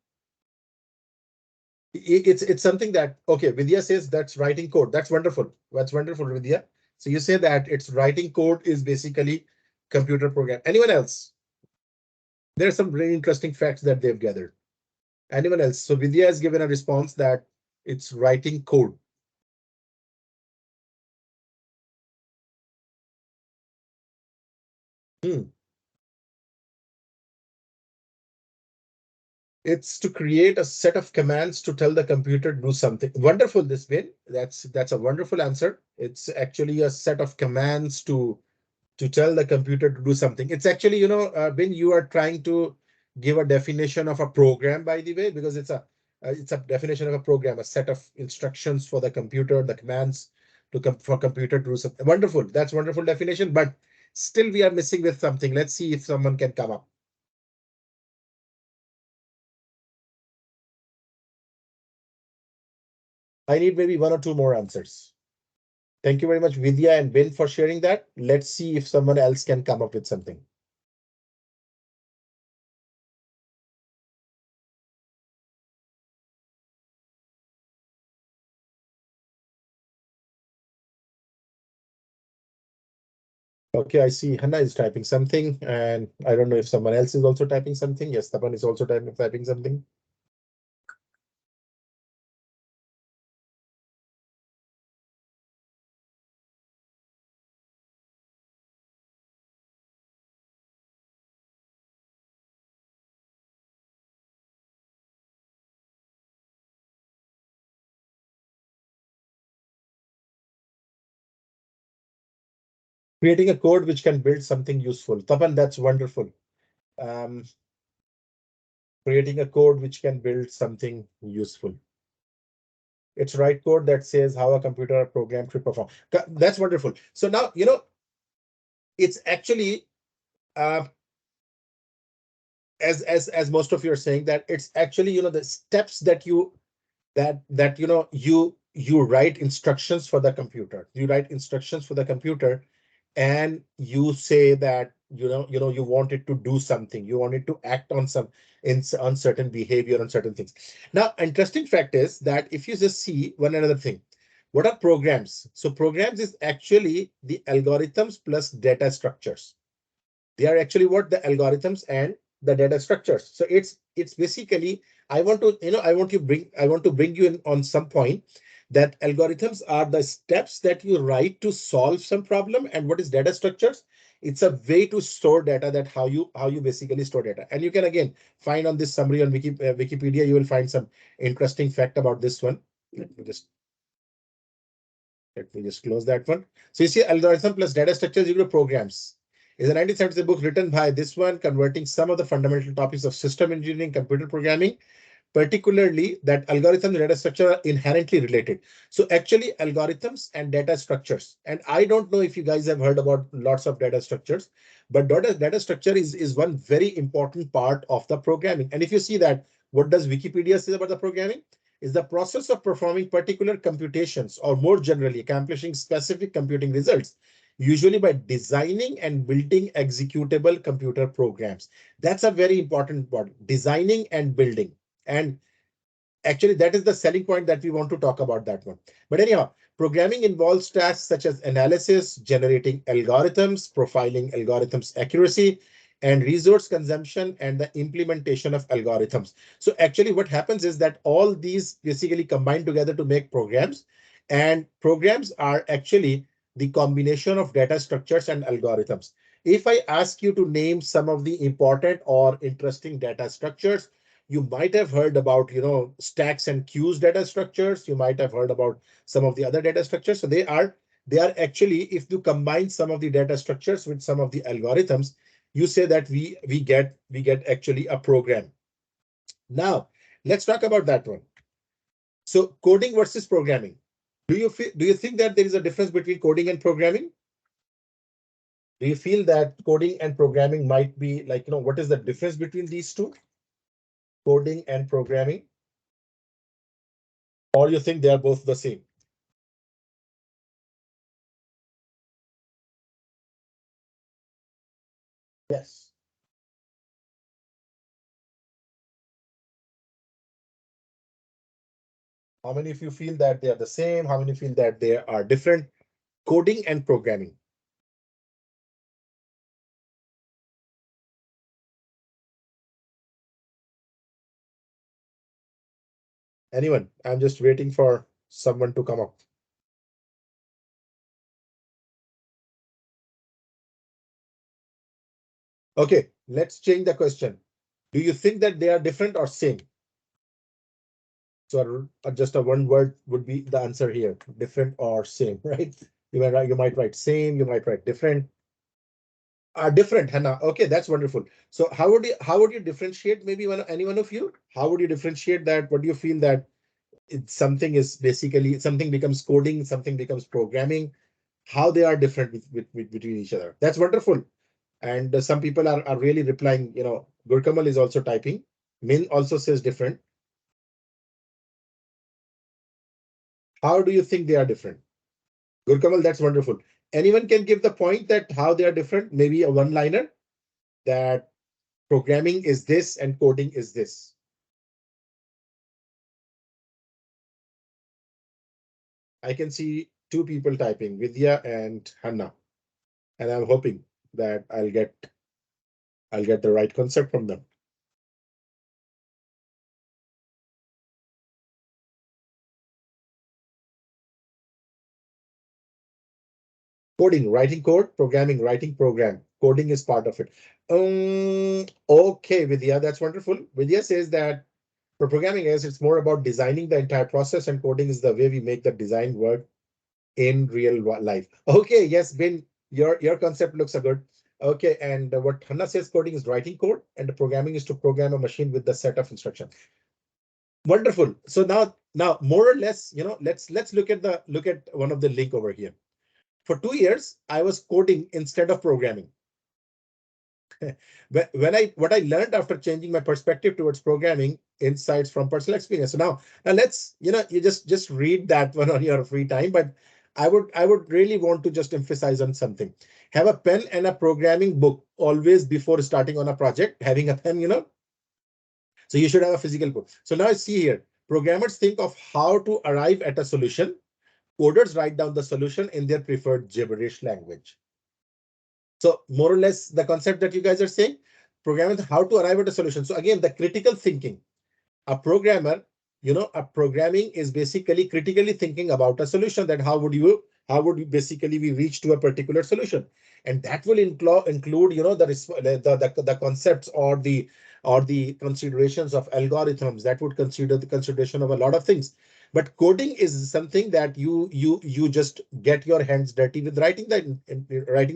Speaker 1: It's something that, okay, Vidya says that's writing code. That's wonderful. That's wonderful, Vidya. So you say that it's writing code is basically computer program. Anyone else? There are some really interesting facts that they've gathered. Anyone else? So Vidya has given a response that it's writing code. Hmm. It's to create a set of commands to tell the computer to do something. Wonderful, this Bin. That's a wonderful answer. It's actually a set of commands to tell the computer to do something. It's actually, when you are trying to give a definition of a program, by the way, because it's a definition of a program, a set of instructions for the computer, the commands for computer to do something. Wonderful. That's wonderful definition, but still we are missing with something. Let's see if someone can come up. I need maybe one or two more answers. Thank you very much, Vidya and Ben, for sharing that. Let's see if someone else can come up with something. Okay, I see Hannah is typing something, and I don't know if someone else is also typing something. Yes, Tapan is also typing something. Creating a code which can build something useful. Tapan, that's wonderful. Um, Creating a code which can build something useful. It's write code that says how a computer or program should perform. That's wonderful. So now, it's actually uh, as most of you are saying that it's actually, the steps that you write instructions for the computer. You write instructions for the computer and you say that you want it to do something, you want it to act on on certain behavior, on certain things. Now, interesting fact is that if you just see one another thing, what are programs? So programs is actually the algorithms plus data structures. They are actually what the algorithms and the data structures. So it's basically, I want to bring you in on some point that algorithms are the steps that you write to solve some problem. And what is data structures? It's a way to store data, that how you basically store data. And you can again find on this summary on Wikipedia, you will find some interesting fact about this one. Let me just close that one. So you see algorithm plus data structures equal to programs. Is a 1970s book written by this one, converting some of the fundamental topics of system engineering, computer programming, particularly that algorithms and data structure are inherently related. So actually algorithms and data structures, and I don't know if you guys have heard about lots of data structures, but data structure is one very important part of the programming. And if you see that, what does Wikipedia say about the programming? Is the process of performing particular computations, or more generally accomplishing specific computing results, usually by designing and building executable computer programs. That's a very important part, designing and building. And actually, that is the selling point that we want to talk about that one. But anyhow, programming involves tasks such as analysis, generating algorithms, profiling algorithms accuracy, and resource consumption, and the implementation of algorithms. So actually what happens is that all these basically combine together to make programs, and programs are actually the combination of data structures and algorithms. If I ask you to name some of the important or interesting data structures, you might have heard about, stacks and queues data structures. You might have heard about some of the other data structures. So they are actually, if you combine some of the data structures with some of the algorithms, you say that we get actually a program. Now, let's talk about that one. So coding versus programming. Do you think that there is a difference between coding and programming? Do you feel that coding and programming might be like, what is the difference between these two? Coding and programming? Or you think they are both the same? Yes. How many of you feel that they are the same? How many feel that they are different? Coding and programming. Anyone? I'm just waiting for someone to come up. Okay, let's change the question. Do you think that they are different or same? So just a one word would be the answer here, different or same, right? You might write same, you might write different. Different, Hannah. Okay, that's wonderful. So how would you differentiate, maybe any one of you? How would you differentiate that? What do you feel that something is basically, something becomes coding, something becomes programming, how they are different between each other? That's wonderful. And some people are really replying, Gurkamal is also typing. Min also says different. How do you think they are different? Gurkamal, that's wonderful. Anyone can give the point that how they are different, maybe a one-liner, that programming is this and coding is this. I can see two people typing, Vidya and Hanna, and I'm hoping that I'll get the right concept from them. Coding, writing code, programming, writing program. Coding is part of it. Okay, Vidya, that's wonderful. Vidya says that for programming, is it's more about designing the entire process, and coding is the way we make the design work in real life. Okay, yes, Ben, your concept looks a good. Okay, and what Hanna says, coding is writing code, and the programming is to program a machine with the set of instructions. Wonderful. So now more or less, let's look at one of the link over here. For 2 years, I was coding instead of programming. What I learned after changing my perspective towards programming, insights from personal experience. So now let's, you just read that one on your free time, but I would really want to just emphasize on something. Have a pen and a programming book always before starting on a project. Having a pen, so you should have a physical book. So now see here, programmers think of how to arrive at a solution. Coders write down the solution in their preferred gibberish language. So more or less the concept that you guys are saying, programmers how to arrive at a solution. So again, the critical thinking. A programmer, a programming is basically critically thinking about a solution, that how would you basically we reach to a particular solution, and that will include the concepts or the considerations of algorithms, that would consider the consideration of a lot of things. But coding is something that you just get your hands dirty with writing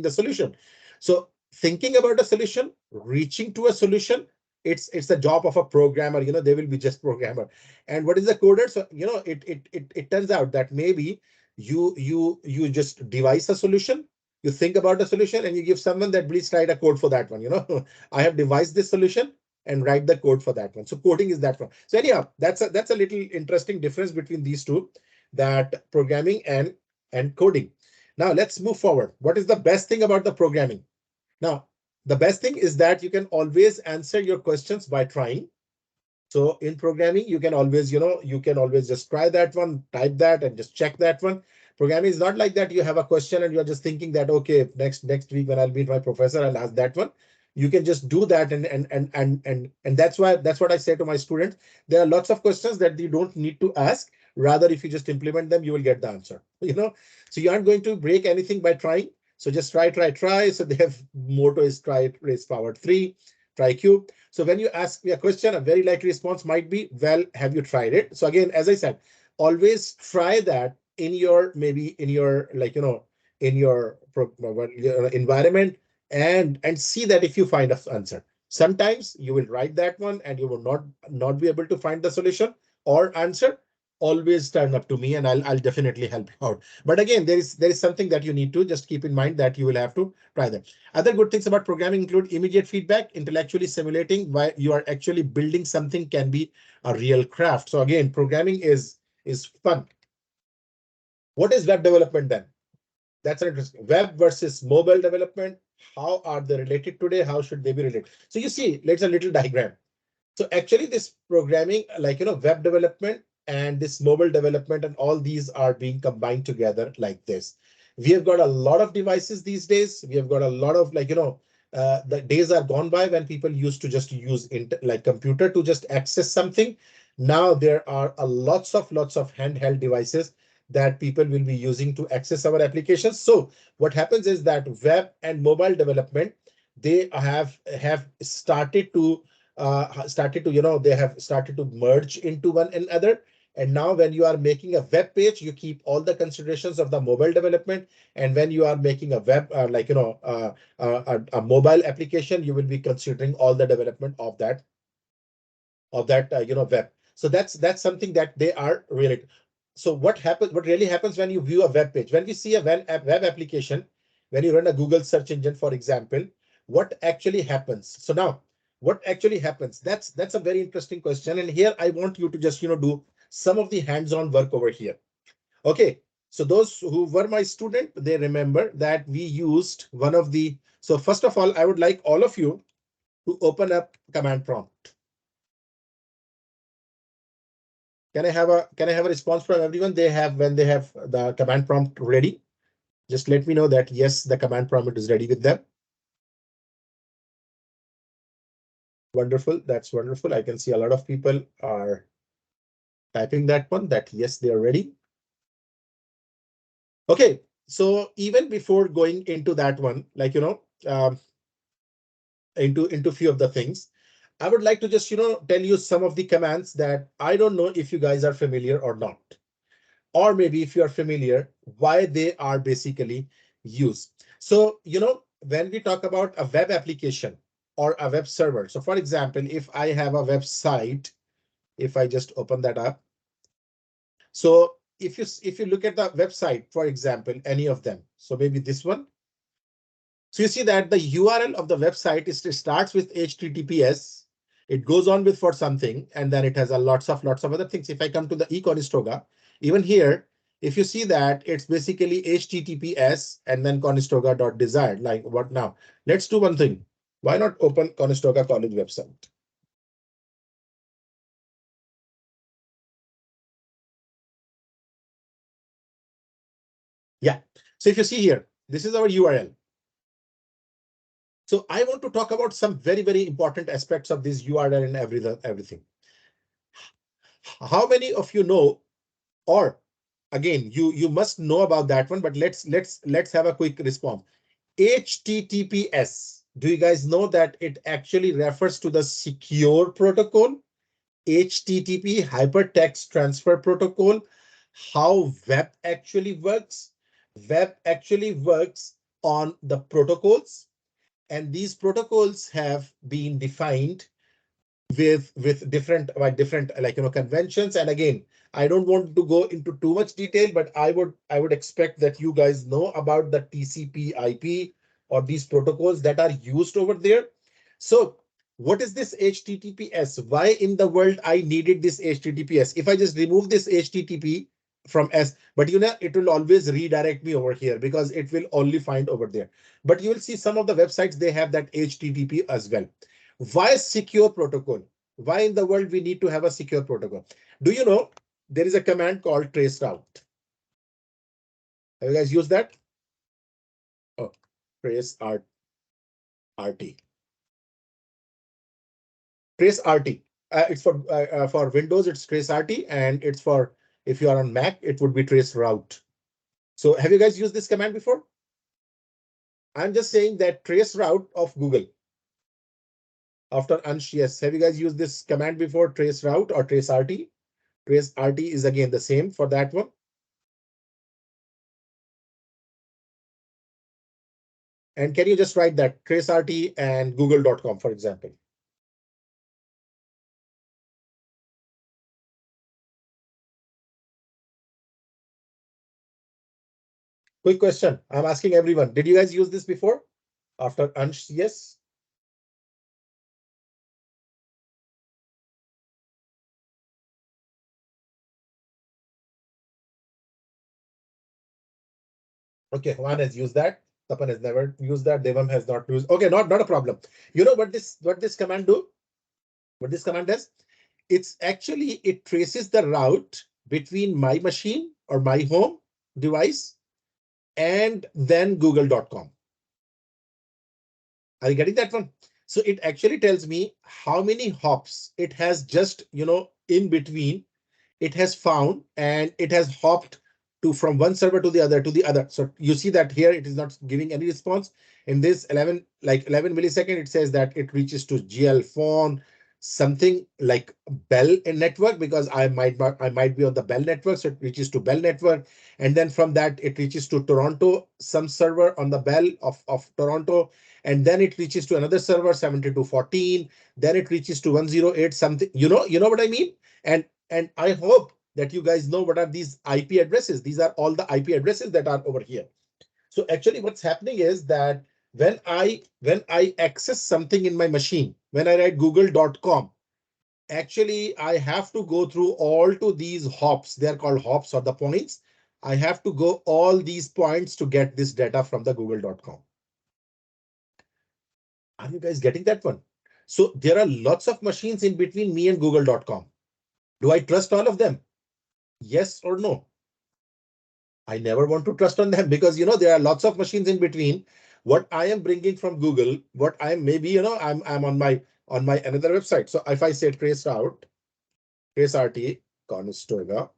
Speaker 1: the solution. So thinking about a solution, reaching to a solution, it's the job of a programmer. They will be just programmer. And what is the coder? So it turns out that maybe you just devise a solution, you think about a solution, and you give someone that please write a code for that one. I have devised this solution and write the code for that one. So coding is that one. So anyhow, that's a little interesting difference between these two, that programming and coding. Now let's move forward. What is the best thing about the programming? Now, the best thing is that you can always answer your questions by trying. So in programming, you can always, just try that one, type that, and just check that one. Programming is not like that. You have a question and you're just thinking that, okay, next week when I'll meet my professor, I'll ask that one. You can just do that, and that's what I say to my students. There are lots of questions that you don't need to ask. Rather, if you just implement them, you will get the answer. So you aren't going to break anything by trying. So just try. So they have motto is try, raise power 3, try cube. So when you ask me a question, a very likely response might be, well, have you tried it? So again, as I said, always try that in your, maybe in your, like, in your environment, and see that if you find an answer. Sometimes you will write that one and you will not be able to find the solution or answer. Always turn up to me and I'll definitely help you out. But again, there is something that you need to just keep in mind, that you will have to try them. Other good things about programming include immediate feedback. Intellectually simulating why you are actually building something can be a real craft. So again, programming is fun. What is web development then? That's an interesting. Web versus mobile development. How are they related today? How should they be related? So you see, let's a little diagram. So actually this programming, like, web development and this mobile development and all these are being combined together like this. We have got a lot of devices these days. We have got a lot of, like, the days are gone by when people used to just use like computer to just access something. Now there are lots of handheld devices that people will be using to access our applications. So what happens is that web and mobile development, they have started to they have started to merge into one another. And now when you are making a web page, you keep all the considerations of the mobile development. And when you are making a web, a mobile application, you will be considering all the development of that web. So that's something that they are related. So what really happens when you view a web page, when we see a web application, when you run a Google search engine, for example, what actually happens? So now what actually happens? That's a very interesting question. And here I want you to just, do some of the hands-on work over here. Okay. So those who were my student, they remember that we used one of the, so first of all, I would like all of you to open up command prompt. Can I have a response from everyone? When they have the command prompt ready, just let me know that yes, the command prompt is ready with them. Wonderful. That's wonderful. I can see a lot of people are typing that one, that yes, they are ready. Okay. So even before going into that one, like, into few of the things, I would like to just, tell you some of the commands that I don't know if you guys are familiar or not. Or maybe if you are familiar, why they are basically used. So, when we talk about a web application or a web server, so for example, if I have a website, if I just open that up. So if you look at the website, for example, any of them, so maybe this one. So you see that the URL of the website it starts with HTTPS. It goes on with for something, and then it has a lots of other things. If I come to the eConistoga, even here, if you see that it's basically HTTPS and then Conestoga.desired. Like what now? Let's do one thing. Why not open Conestoga College website? Yeah. So if you see here, this is our URL. So I want to talk about some very, very important aspects of this URL and everything. How many of you know, or again, you must know about that one, but let's have a quick response. HTTPS. Do you guys know that it actually refers to the secure protocol? HTTP, hypertext transfer protocol. How web actually works? Web actually works on the protocols, and these protocols have been defined with different conventions. And again, I don't want to go into too much detail, but I would expect that you guys know about the TCP IP or these protocols that are used over there. So what is this HTTPS? Why in the world I needed this HTTPS? If I just remove this HTTP from S, but it will always redirect me over here because it will only find over there. But you will see some of the websites, they have that HTTP as well. Why secure protocol? Why in the world we need to have a secure protocol? Do you know there is a command called trace route? Have you guys used that? Oh, trace RT. Trace RT. It's for Windows, it's trace RT, and it's for if you are on Mac, it would be trace route. So have you guys used this command before? I'm just saying that trace route of Google. After Ansh, yes. Have you guys used this command before, trace route or trace RT? Trace RT is again the same for that one. And can you just write that traceRT and google.com, for example? Quick question. I'm asking everyone. Did you guys use this before? After Ansh, yes? Okay, Juan has used that. Tapan has never used that. Devam has not used. Okay, not a problem. You know what this command do? What this command does? It traces the route between my machine or my home device and then google.com. Are you getting that one? So it actually tells me how many hops it has just, in between it has found, and it has hopped to from one server to the other to the other. So you see that here it is not giving any response. In this 11 millisecond, it says that it reaches to GL phone, something like Bell network, because I might be on the Bell network, so it reaches to Bell network, and then from that it reaches to Toronto, some server on the Bell of Toronto, and then it reaches to another server 7214, then it reaches to 108 something. You know what I mean? And I hope that you guys know what are these IP addresses. These are all the IP addresses that are over here. So actually what's happening is that when I access something in my machine, when I write google.com, actually I have to go through all to these hops. They're called hops or the points. I have to go all these points to get this data from the google.com. Are you guys getting that one? So there are lots of machines in between me and google.com. Do I trust all of them? Yes or no? I never want to trust on them, because there are lots of machines in between. What I am bringing from Google, what I am maybe I'm on my another website. So if I say traceRT Conestoga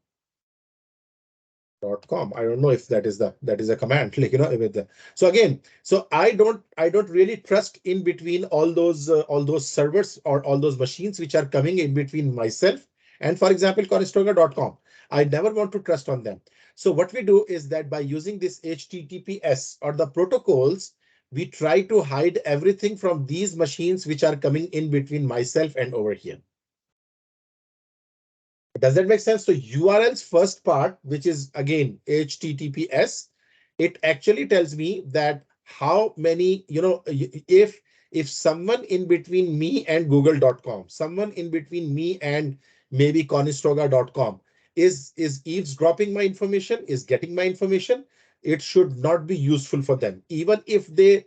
Speaker 1: .com. I don't know if that is a command, with the. So again, so I don't really trust in between all those servers or all those machines which are coming in between myself and, for example, Conestoga.com. I never want to trust on them. So what we do is that by using this HTTPS or the protocols, we try to hide everything from these machines which are coming in between myself and over here. Does that make sense? So URL's first part, which is again HTTPS, it actually tells me that how many, if someone in between me and google.com, someone in between me and maybe conestoga.com is eavesdropping my information, is getting my information, it should not be useful for them. Even if they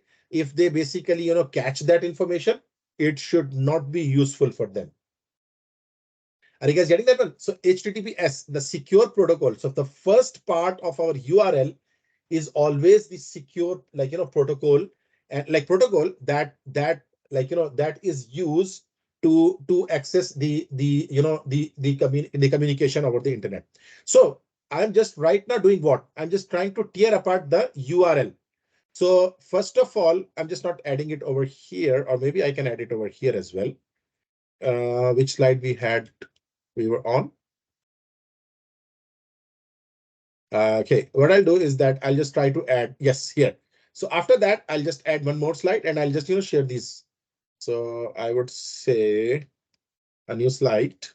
Speaker 1: basically, catch that information, it should not be useful for them. Are you guys getting that one? So HTTPS, the secure protocol. So the first part of our URL is always the secure, protocol, and protocol that is used to access the communication over the internet. So I'm just right now doing what? I'm just trying to tear apart the URL. So first of all, I'm just not adding it over here, or maybe I can add it over here as well. Which slide we were on? Okay, what I'll do is that I'll just try to add, yes, here. So after that, I'll just add one more slide, and I'll just, share these. So I would say a new slide.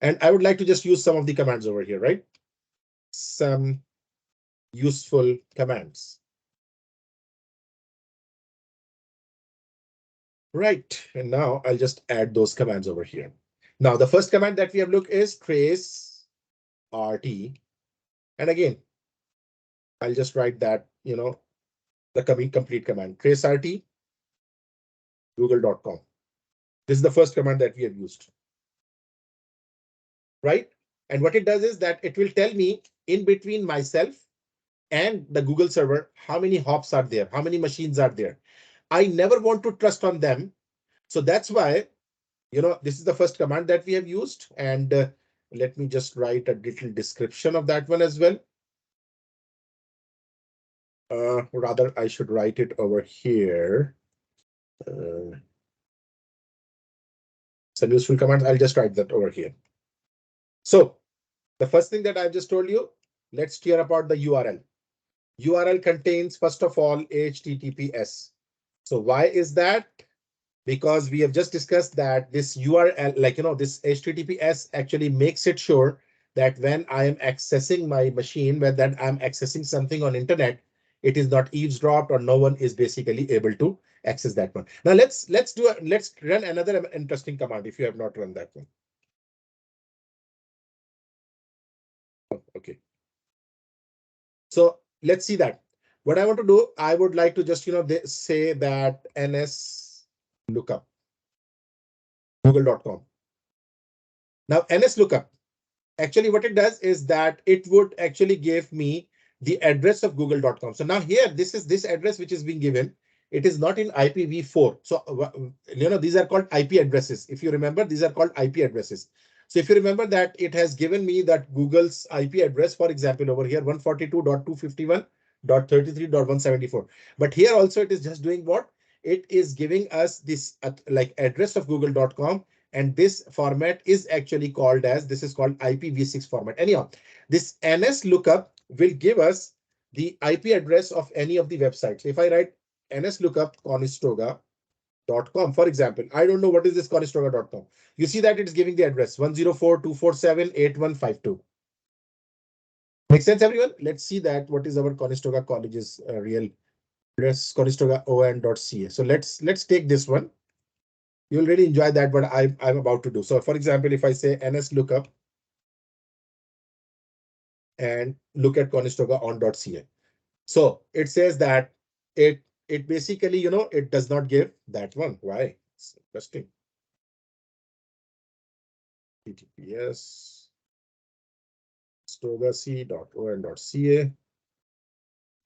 Speaker 1: And I would like to just use some of the commands over here, right? Some useful commands. Right, and now I'll just add those commands over here. Now, the first command that we have looked is trace RT. And again, I'll just write that, the complete command, trace RT, google.com. This is the first command that we have used. Right? And what it does is that it will tell me in between myself and the Google server, how many hops are there, how many machines are there. I never want to trust on them. So that's why, this is the first command that we have used. And let me just write a little description of that one as well. Rather, I should write it over here. Some useful commands. I'll just write that over here. So the first thing that I've just told you, let's tear apart the URL. URL contains, first of all, HTTPS. So why is that? Because we have just discussed that this URL, this HTTPS actually makes it sure that when I am accessing my machine, when that I'm accessing something on internet, it is not eavesdropped or no one is basically able to access that one. Now let's run another interesting command if you have not run that one. Okay. So let's see that. What I want to do, I would like to just say that ns lookup google.com. Now ns lookup, actually what it does is that it would actually give me the address of google.com. So now here, this address which is being given, it is not in IPv4. So these are called IP addresses. If you remember, these are called IP addresses. So if you remember that it has given me that Google's IP address, for example, over here 142.251.33.174. But here also it is just doing what? It is giving us this like address of google.com, and this format is actually called as, this is called IPv6 format. Anyhow, this ns lookup will give us the IP address of any of the websites. If I write ns lookup conestoga.com, for example, I don't know what is this conestoga.com. You see that it's giving the address 104.247.8152. Make sense, everyone? Let's see that what is our Conestoga College's real address, conestogaon.ca. So let's take this one. You'll really enjoy that, what I'm about to do. So for example, if I say ns lookup and look at conestogaon.ca. So it says that it basically, it does not give that one. Why? It's interesting. https conestogac.on.ca.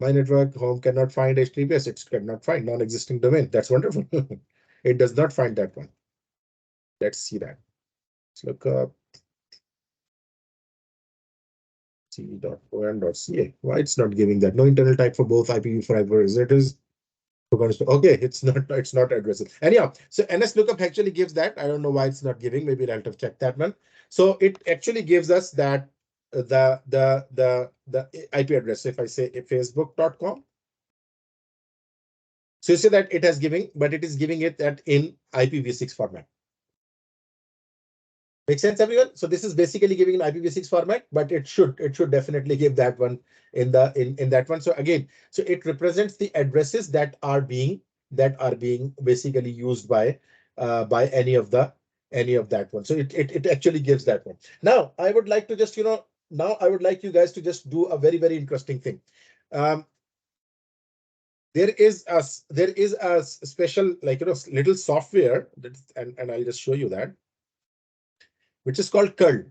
Speaker 1: My network home cannot find HTTPS. It cannot find non-existing domain. That's wonderful. It does not find that one. Let's see that. Let's look up c.on.ca. Why it's not giving that? No internal type for both IPv4 as it is. Okay, it's not addressing. Anyhow, so ns lookup actually gives that. I don't know why it's not giving. Maybe I'll have to check that one. So it actually gives us that the IP address. If I say facebook.com, so you see that it has giving, but it is giving it that in IPv6 format. Make sense, everyone? So this is basically giving an IPv6 format, but it should definitely give that one in that one. So again, so it represents the addresses that are being basically used by any of that one. So it actually gives that one. Now I would like to just now I would like you guys to just do a very interesting thing. There is a special little software that, and I'll just show you that, which is called curl.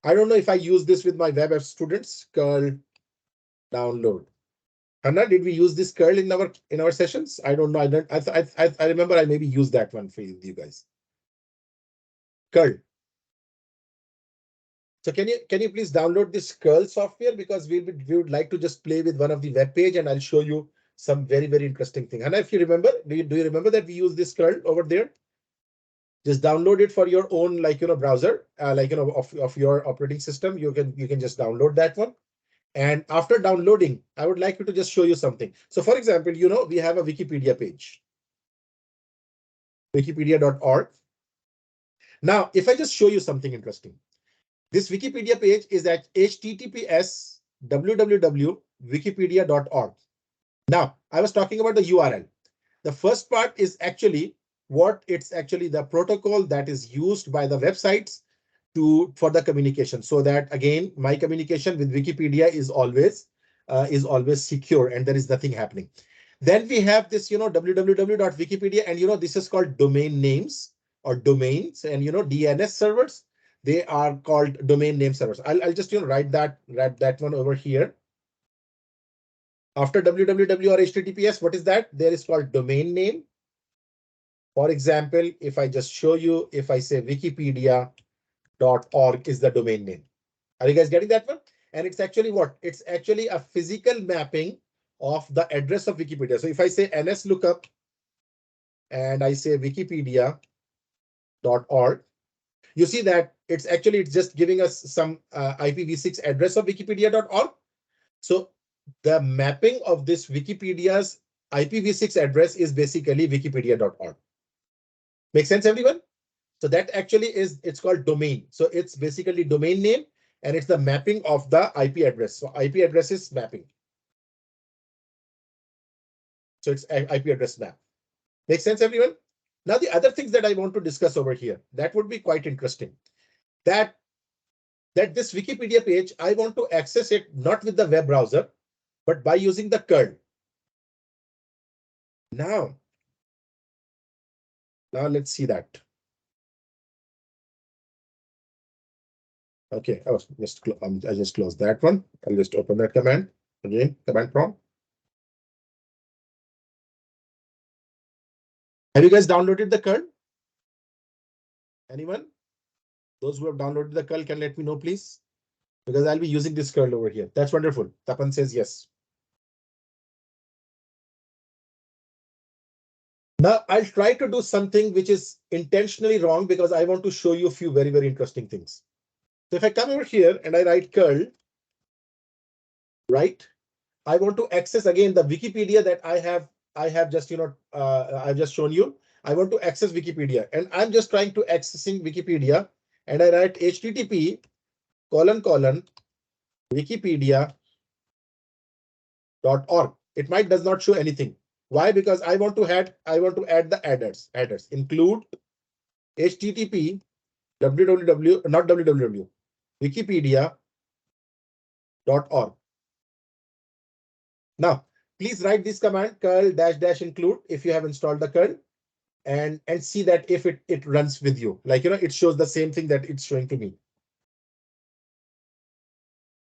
Speaker 1: I don't know if I use this with my web app students. Curl download. Hannah, did we use this curl in our sessions? I don't know. I remember I maybe used that one for you guys. Curl. So can you please download this curl software, because we would like to just play with one of the web page, and I'll show you some very interesting thing. Hannah, if you remember, do you remember that we use this curl over there? Just download it for your own browser, of your operating system. You can just download that one. And after downloading, I would like you to just show you something. So for example, we have a Wikipedia page, wikipedia.org. Now, if I just show you something interesting, this Wikipedia page is at https www.wikipedia.org. Now, I was talking about the URL. The first part is actually it's actually the protocol that is used by the websites for the communication, so that again my communication with Wikipedia is always secure and there is nothing happening. Then we have this www.wikipedia, and this is called domain names or domains, and DNS servers, they are called domain name servers. I'll just write that one over here. After www or https, what is that? There is called domain name. For example, if I just show you, if I say wikipedia.org is the domain name. Are you guys getting that one? And it's actually what? It's actually a physical mapping of the address of Wikipedia. So if I say ns lookup and I say wikipedia.org, you see that it's just giving us some IPv6 address of wikipedia.org. So the mapping of this Wikipedia's IPv6 address is basically wikipedia.org. Make sense, everyone? So that actually is, it's called domain. So it's basically domain name and it's the mapping of the IP address. So IP address is mapping. So it's IP address map. Make sense, everyone? Now, the other things that I want to discuss over here, that would be quite interesting. That this Wikipedia page, I want to access it not with the web browser, but by using the curl. Now let's see that. Okay, I just closed that one. I'll just open that command again, command prompt. Have you guys downloaded the curl? Anyone? Those who have downloaded the curl can let me know, please, because I'll be using this curl over here. That's wonderful. Tapan says yes. Now I'll try to do something which is intentionally wrong because I want to show you a few very, very interesting things. So if I come over here and I write curl, right? I want to access again the Wikipedia that I have just, I've just shown you. I want to access Wikipedia and I'm just trying to accessing Wikipedia and I write http wikipedia.org. It might does not show anything. Why? Because I want to add the adders include http www, not www, wikipedia.org. Now, please write this command curl -- include if you have installed the curl and see that if it runs with you, like, it shows the same thing that it's showing to me.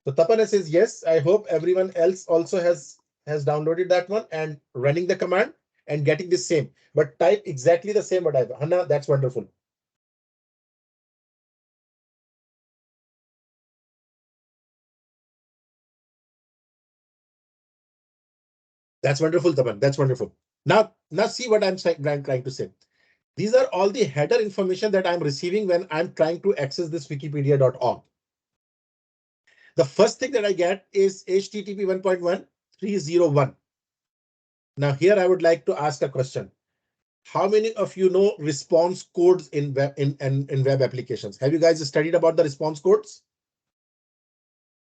Speaker 1: So Tapana says yes. I hope everyone else also has downloaded that one and running the command and getting the same, but type exactly the same what I have. Hannah, that's wonderful. That's wonderful, Tapan. That's wonderful. Now see what I'm trying to say. These are all the header information that I'm receiving when I'm trying to access this wikipedia.org. The first thing that I get is HTTP 1.1301. Now here I would like to ask a question. How many of you know response codes in web in web applications? Have you guys studied about the response codes?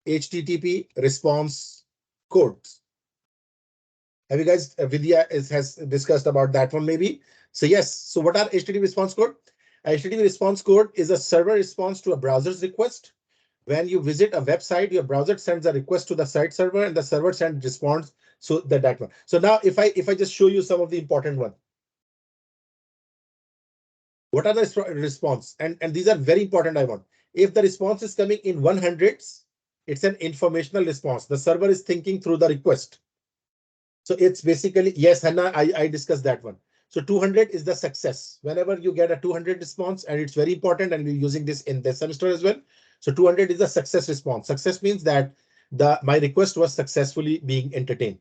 Speaker 1: HTTP response codes. Have you guys, Vidya has discussed about that one maybe? So yes, so what are HTTP response code? HTTP response code is a server response to a browser's request. When you visit a website, your browser sends a request to the site server and the server sends response. So that one. So now if I just show you some of the important one. What are the response? And these are very important, I want. If the response is coming in 100s, it's an informational response. The server is thinking through the request. So it's basically, yes, Hannah, I discussed that one. So 200 is the success. Whenever you get a 200 response, and it's very important, and we're using this in this semester as well. So 200 is the success response. Success means that my request was successfully being entertained.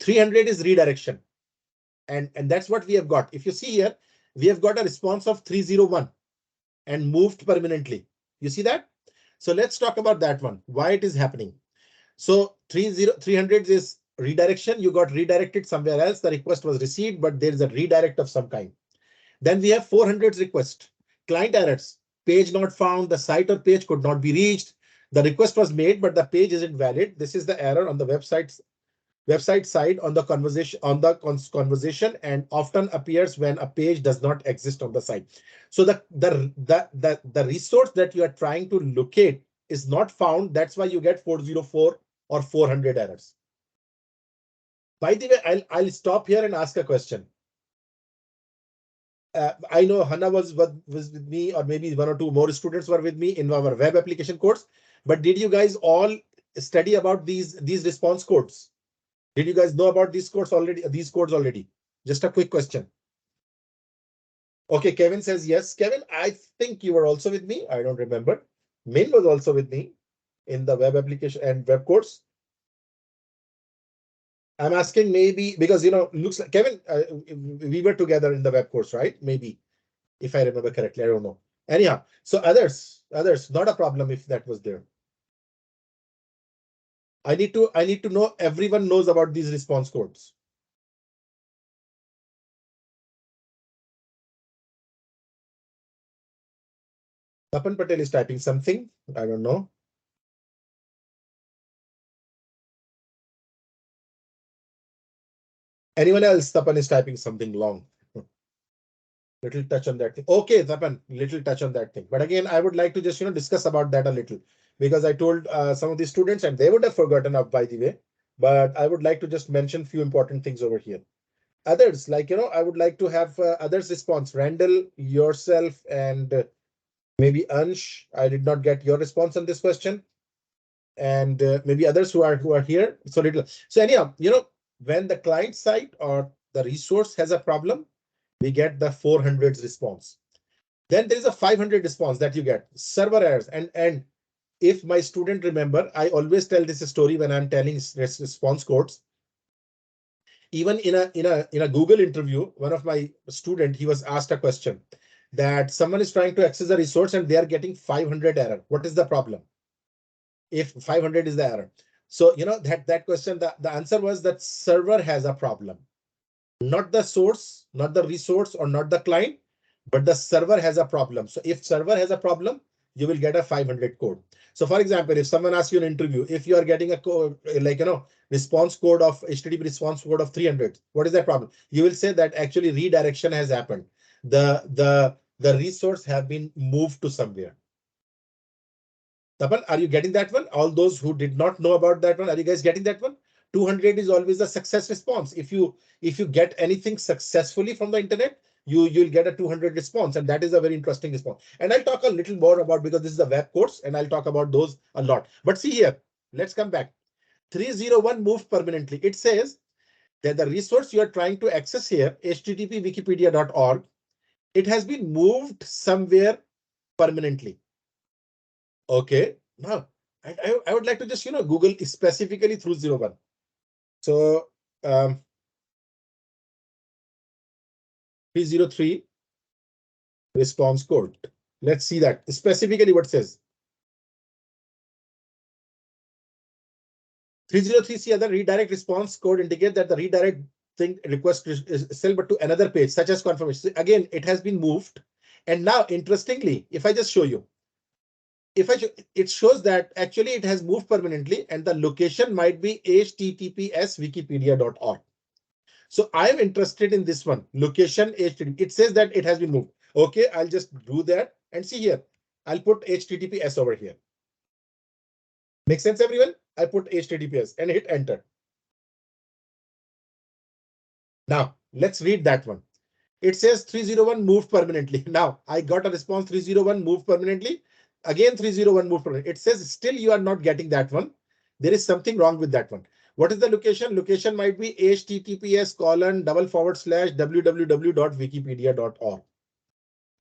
Speaker 1: 300 is redirection. And that's what we have got. If you see here, we have got a response of 301 and moved permanently. You see that? So let's talk about that one, why it is happening. So 300 is redirection. You got redirected somewhere else. The request was received, but there is a redirect of some kind. Then we have 400 request. Client errors. Page not found. The site or page could not be reached. The request was made, but the page isn't valid. This is the error on the website side on the conversation and often appears when a page does not exist on the site. So the resource that you are trying to locate is not found. That's why you get 404 or 400 errors. By the way, I'll stop here and ask a question. I know Hannah was with me, or maybe one or two more students were with me in our web application course. But did you guys all study about these response codes? Did you guys know about these codes already? Just a quick question. Okay, Kevin says yes. Kevin, I think you were also with me. I don't remember. Min was also with me in the web application and web course. I'm asking maybe because, looks like Kevin, we were together in the web course, right? Maybe, if I remember correctly, I don't know. Anyhow, so others, not a problem if that was there. I need to know everyone knows about these response codes. Tapan Patel is typing something. I don't know. Anyone else? Tapan is typing something long. Little touch on that thing. Okay, Tapan, little touch on that thing. But again, I would like to just discuss about that a little, because I told some of the students and they would have forgotten up, by the way. But I would like to just mention few important things over here. Others, like I would like to have others response. Randall, yourself, and maybe Ansh. I did not get your response on this question, and maybe others who are here. So little. So anyhow, when the client side or the resource has a problem, we get the 400s response. Then there is a 500 response that you get server errors. And if my student remember, I always tell this story when I'm telling response codes. Even in a Google interview, one of my student, he was asked a question that someone is trying to access a resource and they are getting 500 error. What is the problem? If 500 is the error. So that question, the answer was that server has a problem. Not the source, not the resource, or not the client, but the server has a problem. So if server has a problem, you will get a 500 code. So for example, if someone asks you an interview, if you are getting a code like response code of HTTP response code of 300, what is that problem? You will say that actually redirection has happened. The resource have been moved to somewhere. Tapan, are you getting that one? All those who did not know about that one, are you guys getting that one? 200 is always a success response. If you get anything successfully from the internet, you'll get a 200 response, and that is a very interesting response. And I'll talk a little more about, because this is a web course, and I'll talk about those a lot. But see here, let's come back. 301 moved permanently. It says that the resource you are trying to access here, http wikipedia.org, it has been moved somewhere permanently. Okay, now I would like to just Google specifically 301. So 303 response code. Let's see that specifically what it says. 303 see other redirect response code indicate that the redirect thing request is still but to another page such as confirmation. Again, it has been moved. And now interestingly, if I just show you, it shows that actually it has moved permanently, and the location might be https wikipedia.org. So I am interested in this one, location HTTP. It says that it has been moved. Okay, I'll just do that and see here. I'll put HTTPS over here. Make sense, everyone? I put HTTPS and hit enter. Now let's read that one. It says 301 moved permanently. Now I got a response 301 moved permanently. Again 301 moved permanently. It says still you are not getting that one. There is something wrong with that one. What is the location? Location might be https://www.wikipedia.org.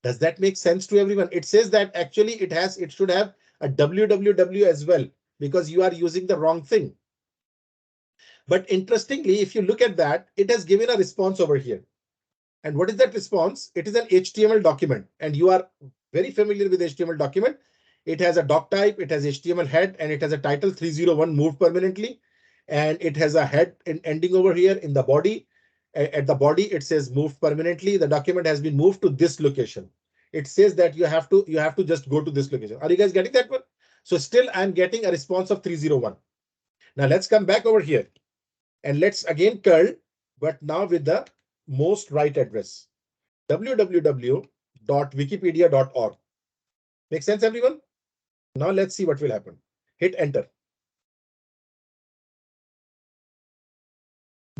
Speaker 1: Does that make sense to everyone? It says that actually it should have a www as well, because you are using the wrong thing. But interestingly, if you look at that, it has given a response over here. And what is that response? It is an HTML document, and you are very familiar with HTML document. It has a doc type, it has HTML head, and it has a title 301 moved permanently. And it has a head ending over here in the body. At the body, it says moved permanently. The document has been moved to this location. It says that you have to just go to this location. Are you guys getting that one? So still I'm getting a response of 301. Now let's come back over here and let's again curl, but now with the most right address, www.wikipedia.org. Make sense, everyone? Now let's see what will happen. Hit enter.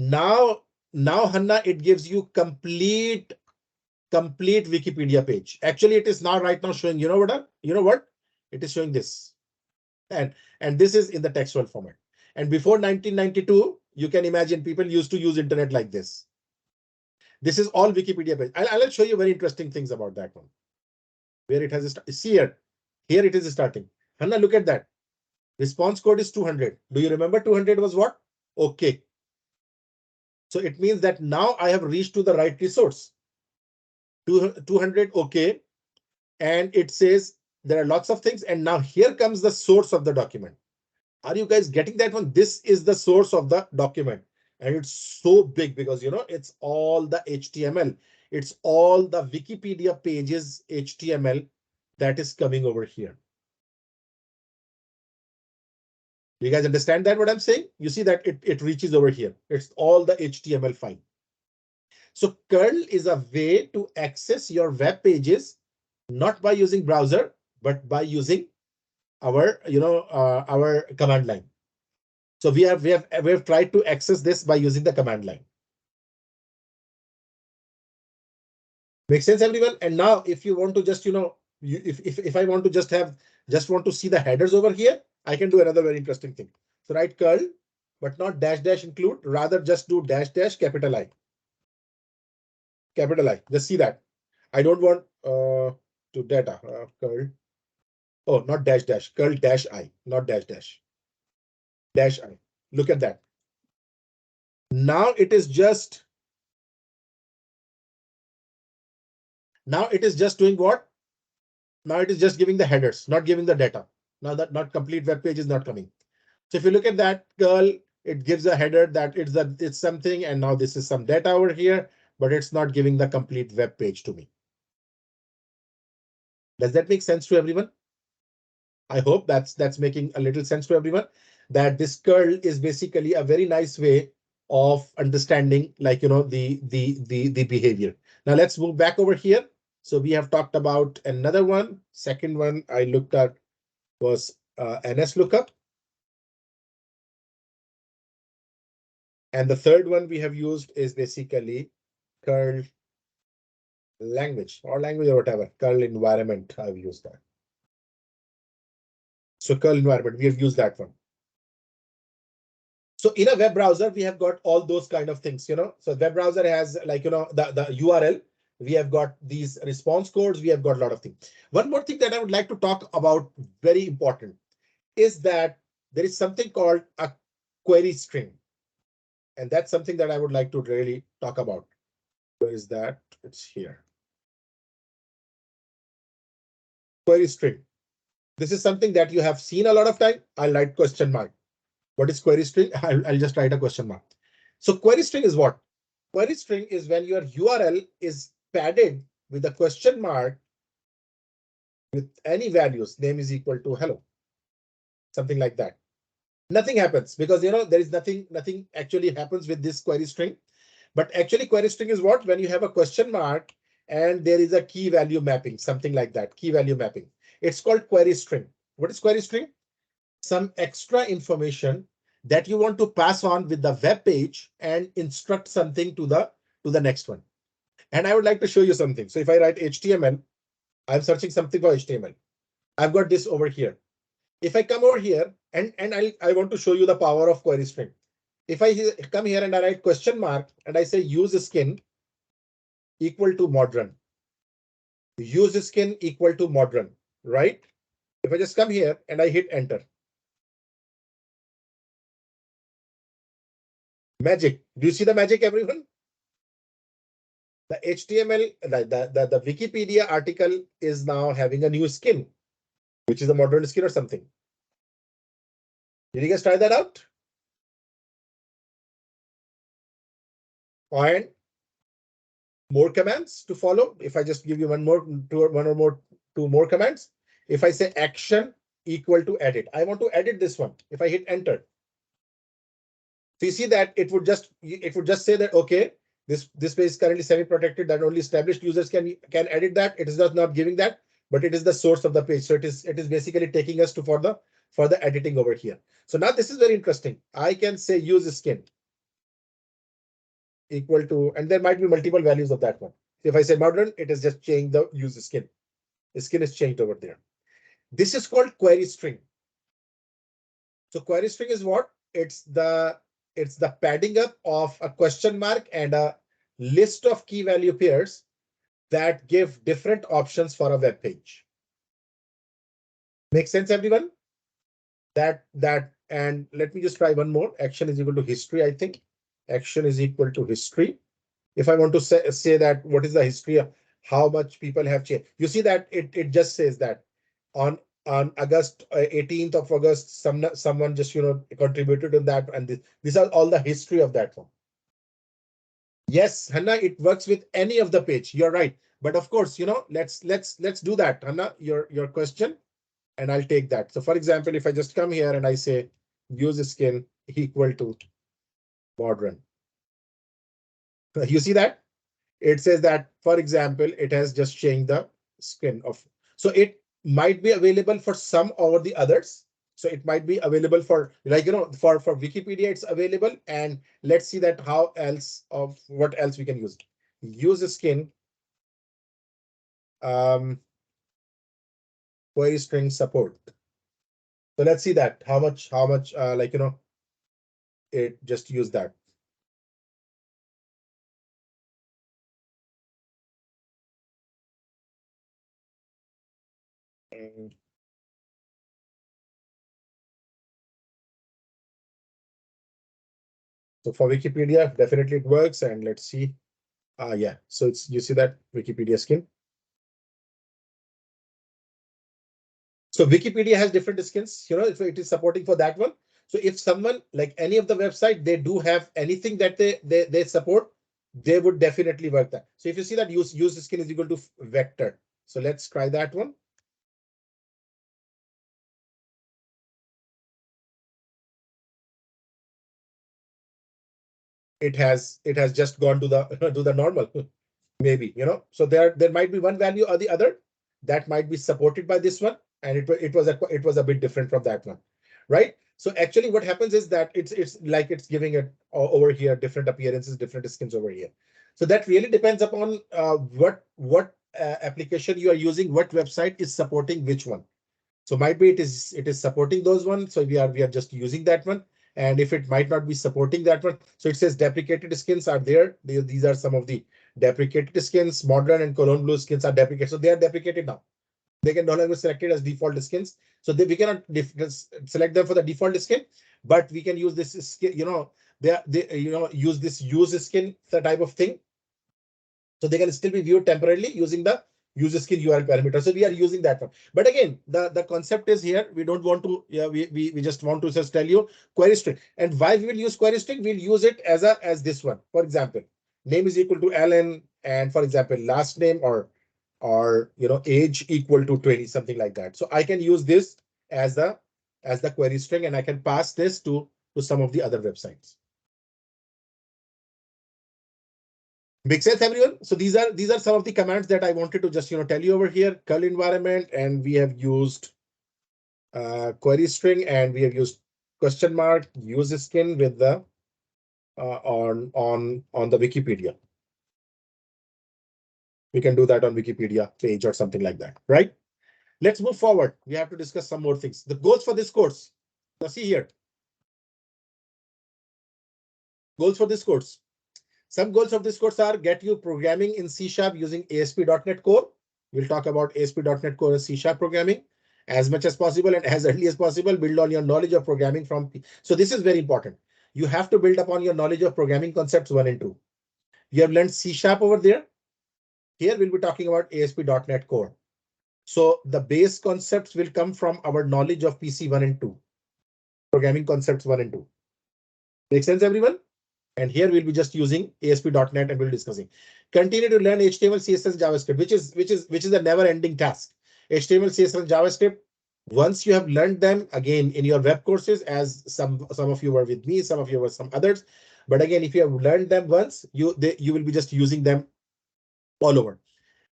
Speaker 1: Now, Hanna, it gives you complete Wikipedia page. Actually, it is now right now showing, you know what? It is showing this. And this is in the textual format. And before 1992, you can imagine people used to use internet like this. This is all Wikipedia page. I'll show you very interesting things about that one. Where it has see here it is starting. Hanna, look at that. Response code is 200. Do you remember 200 was what? Okay. So it means that now I have reached to the right resource. 200 okay. And it says there are lots of things. And now here comes the source of the document. Are you guys getting that one? This is the source of the document. And it's so big because, it's all the HTML. It's all the Wikipedia pages HTML that is coming over here. You guys understand that what I'm saying? You see that it reaches over here. It's all the HTML file. So curl is a way to access your web pages, not by using browser, but by using our, our command line. So we have tried to access this by using the command line. Make sense, everyone? And now if you want to just, if I want to just want to see the headers over here, I can do another very interesting thing. So write curl, but not dash dash include, rather just do dash dash capital I. Capital I. Just see that. I don't want to data curl. Oh, not dash dash, curl dash I, not dash dash. Dash I. Look at that. Now it is just doing what? Now it is just giving the headers, not giving the data. Now that not complete web page is not coming. So if you look at that curl, it gives a header that it's something, and now this is some data over here, but it's not giving the complete web page to me. Does that make sense to everyone? I hope that's making a little sense to everyone, that this curl is basically a very nice way of understanding, like, the behavior. Now let's move back over here. So we have talked about another one. Second one I looked at was NS lookup. And the third one we have used is basically curl language or whatever, curl environment. I've used that. So curl environment, we have used that one. So in a web browser, we have got all those kind of things, So web browser has, like, the URL. We have got these response codes. We have got a lot of things. One more thing that I would like to talk about, very important, is that there is something called a query string. And that's something that I would like to really talk about. Where is that? It's here. Query string. This is something that you have seen a lot of time. I'll write question mark. What is query string? I'll just write a question mark. So query string is what? Query string is when your URL is padded with a question mark with any values. Name is equal to hello. Something like that. Nothing happens because, there is nothing actually happens with this query string. But actually query string is what? When you have a question mark and there is a key value mapping, something like that, key value mapping. It's called query string. What is query string? Some extra information that you want to pass on with the web page and instruct something to the next one. And I would like to show you something. So if I write HTML, I'm searching something for HTML. I've got this over here. If I come over here and I want to show you the power of query string. If I come here and I write question mark and I say use skin equal to modern. Use skin equal to modern, right? If I just come here and I hit enter. Magic. Do you see the magic, everyone? The HTML, the Wikipedia article is now having a new skin, which is a modern skin or something. Did you guys try that out? And more commands to follow. If I just give you two more commands. If I say action equal to edit, I want to edit this one. If I hit enter, so you see that it would just say that, okay, this page is currently semi-protected, that only established users can edit that. It is not giving that, but it is the source of the page. So it is basically taking us to for the editing over here. So now this is very interesting. I can say use skin equal to, and there might be multiple values of that one. If I say modern, it is just changing the use skin. The skin is changed over there. This is called query string. So query string is what? It's the padding up of a question mark and a list of key value pairs that give different options for a web page. Make sense, everyone? And let me just try one more. Action is equal to history, I think. Action is equal to history. If I want to say that, what is the history of how much people have changed? You see that it just says that on on August 18th of August, someone just contributed to that, and these are all the history of that one. Yes, Hannah, it works with any of the page. You're right, but of course, let's do that, Hannah. Your question, and I'll take that. So, for example, if I just come here and I say use skin equal to modern, you see that it says that, for example, it has just changed the skin of. So it might be available for some over the others. So it might be available for, like, for Wikipedia, it's available. And let's see that how else, of what else we can use. Use skin query string support. So let's see that how much it just use that. So for Wikipedia, definitely it works. And let's see. Yeah, so it's, you see that Wikipedia skin. So Wikipedia has different skins, if it is supporting for that one. So if someone, like any of the website, they do have anything that they support, they would definitely work that. So if you see that use skin is equal to vector. So let's try that one. It has just gone to the to the normal. Maybe, so there might be one value or the other that might be supported by this one, and it was a bit different from that one, right? So actually what happens is that it's like it's giving it over here different appearances, different skins over here. So that really depends upon what application you are using, what website is supporting which one. So might be it is supporting those ones. So we are just using that one. And if it might not be supporting that one, so it says deprecated skins are there. These are some of the deprecated skins. Modern and Cologne Blue skins are deprecated. So they are deprecated now. They can no longer be selected as default skins. So we cannot select them for the default skin, but we can use this skin, use this use skin type of thing. So they can still be viewed temporarily using the user skin URL parameter. So we are using that one. But again, the concept is here. We don't want to, we just want to just tell you query string. And why we will use query string? We'll use it as this one. For example, name is equal to Alan, and for example, last name or age equal to 20, something like that. So I can use this as the query string, and I can pass this to some of the other websites. Make sense, everyone? So these are some of the commands that I wanted to just tell you over here. Curl environment, and we have used query string, and we have used question mark use skin with the on the Wikipedia. We can do that on Wikipedia page or something like that, right? Let's move forward. We have to discuss some more things. The goals for this course. Now see here. Goals for this course. Some goals of this course are get you programming in C# using ASP.NET Core. We'll talk about ASP.NET Core and C# programming as much as possible and as early as possible. Build on your knowledge of programming from. So this is very important. You have to build upon your knowledge of programming concepts 1 and 2. You have learned C# over there. Here we'll be talking about ASP.NET Core. So the base concepts will come from our knowledge of PC 1 and 2. Programming concepts 1 and 2. Make sense, everyone? And here we'll be just using ASP.NET and we'll be discussing. Continue to learn HTML, CSS, JavaScript, which is a never-ending task. HTML, CSS, and JavaScript. Once you have learned them again in your web courses, as some of you were with me, some of you were some others. But again, if you have learned them once, you will be just using them all over.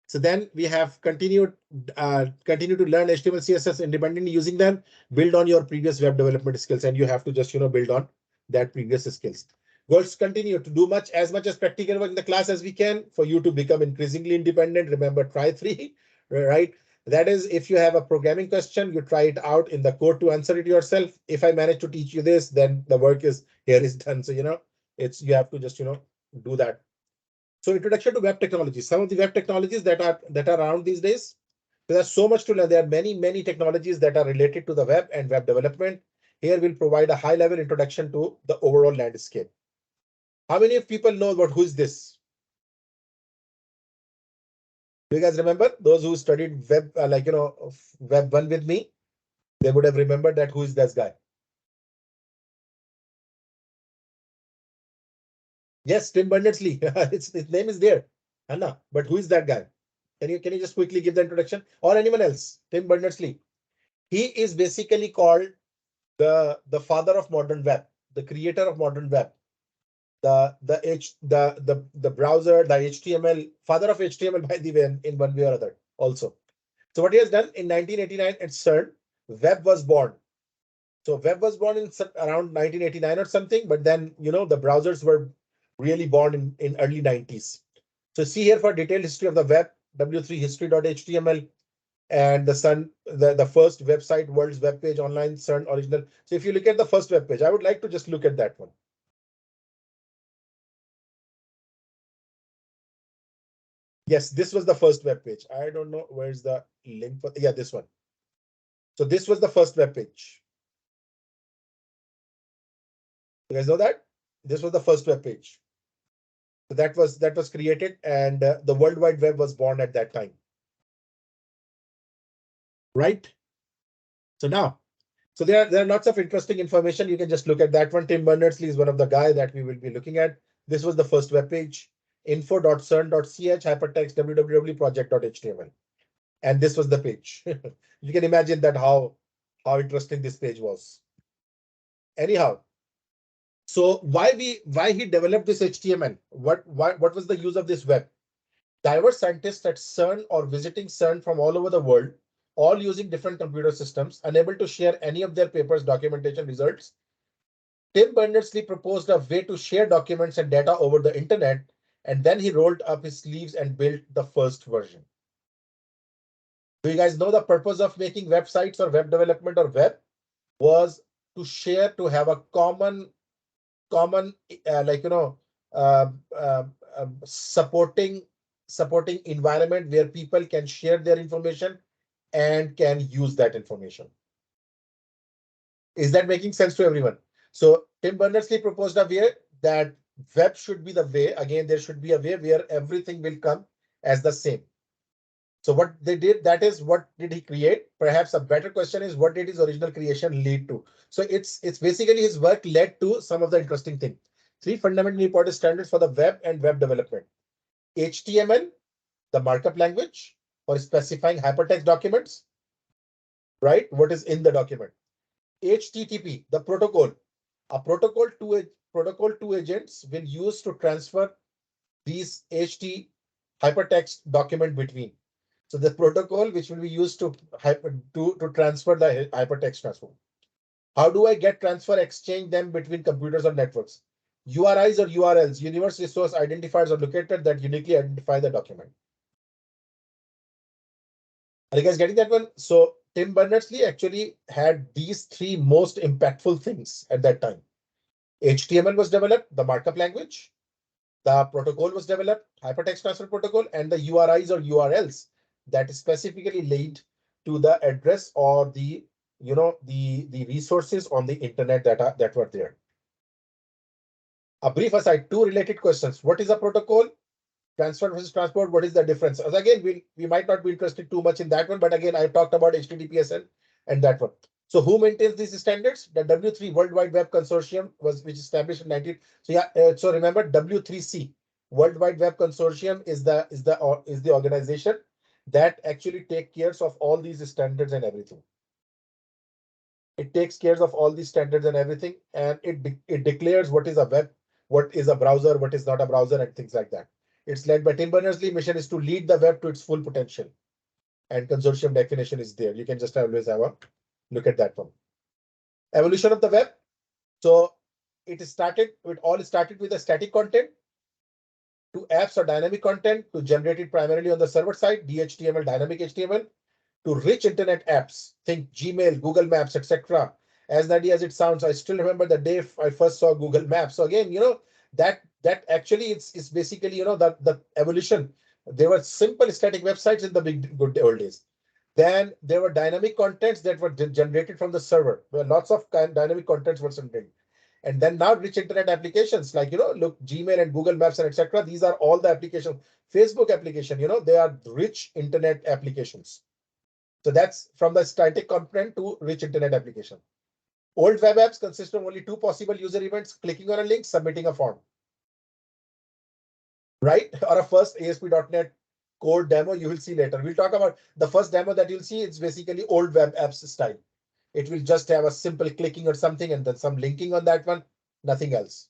Speaker 1: So then we have continue to learn HTML, CSS independently using them. Build on your previous web development skills, and you have to just build on that previous skills. Goals continue to do as much as practical work in the class as we can for you to become increasingly independent. Remember, try 3, right? That is, if you have a programming question, you try it out in the code to answer it yourself. If I manage to teach you this, then the work is done. So you have to just do that. So introduction to web technologies. Some of the web technologies that are around these days. There's so much to learn. There are many technologies that are related to the web and web development. Here we'll provide a high-level introduction to the overall landscape. How many of people know about who's this? Do you guys remember those who studied web, Web 1 with me? They would have remembered that who is this guy. Yes, Tim Berners-Lee. His name is there, Anna. But who is that guy? Can you just quickly give the introduction, or anyone else? Tim Berners-Lee. He is basically called the father of modern web, the creator of modern web, the browser, the HTML, father of HTML, by the way, in one way or other also. So what he has done in 1989 at CERN, web was born. So web was born in around 1989 or something, but then, the browsers were really born in early 90s. So see here for detailed history of the web, w3history.html, and the first website, world's web page, online CERN original. So if you look at the first web page, I would like to just look at that one. Yes, this was the first web page. I don't know where's the link for, yeah, this one. So this was the first web page. You guys know that? This was the first web page. So that was created, and the World Wide Web was born at that time. Right? So now, so there are lots of interesting information. You can just look at that one. Tim Berners-Lee is one of the guy that we will be looking at. This was the first web page, info.cern.ch, hypertext www.project.html. And this was the page. You can imagine that how interesting this page was. Anyhow, so why he developed this HTML? What was the use of this web? Diverse scientists at CERN or visiting CERN from all over the world, all using different computer systems, unable to share any of their papers, documentation, results. Tim Berners-Lee proposed a way to share documents and data over the internet, and then he rolled up his sleeves and built the first version. Do you guys know the purpose of making websites or web development or web? Was to share, to have a common uh, uh, supporting environment where people can share their information and can use that information. Is that making sense to everyone? So Tim Berners-Lee proposed a way that web should be the way. Again, there should be a way where everything will come as the same. So what they did, that is, what did he create? Perhaps a better question is, what did his original creation lead to? So it's basically his work led to some of the interesting things. Three fundamentally important standards for the web and web development. HTML, the markup language for specifying hypertext documents, right? What is in the document. HTTP, the protocol. A protocol two agents will use to transfer these hypertext document between. So the protocol which will be used to transfer the hypertext transfer. How do I get transfer, exchange them between computers or networks? URIs or URLs, universe resource identifiers, are located that uniquely identify the document. Are you guys getting that one? So Tim Berners-Lee actually had these three most impactful things at that time. HTML was developed, the markup language. The protocol was developed, hypertext transfer protocol, and the URIs or URLs that specifically lead to the address or the resources on the internet that were there. A brief aside, two related questions. What is a protocol? Transfer versus transport, what is the difference? As again, we might not be interested too much in that one, but again, I talked about HTTPS and that one. So who maintains these standards? The W3 World Wide Web Consortium which established in 19. So yeah, so remember W3C, World Wide Web Consortium is the organization that actually take care of all these standards and everything. It takes care of all these standards and everything, and it declares what is a web, what is a browser, what is not a browser, and things like that. It's led by Tim Berners-Lee. Mission is to lead the web to its full potential. And consortium definition is there. You can just always have a look at that one. Evolution of the web. So it all started with a static content to apps or dynamic content to generated primarily on the server side, DHTML, dynamic HTML, to rich internet apps. Think Gmail, Google Maps, etc. As nerdy as it sounds, I still remember the day I first saw Google Maps. So again, that actually it's basically the evolution. There were simple static websites in the good old days. Then there were dynamic contents that were generated from the server, where lots of dynamic contents were generated. And then now rich internet applications like look, Gmail and Google Maps and etc. These are all the applications. Facebook application, they are rich internet applications. So that's from the static component to rich internet application. Old web apps consist of only two possible user events: clicking on a link, submitting a form. Right? Or a first ASP.NET Core demo you will see later. We'll talk about the first demo that you'll see. It's basically old web apps style. It will just have a simple clicking or something and then some linking on that one, nothing else.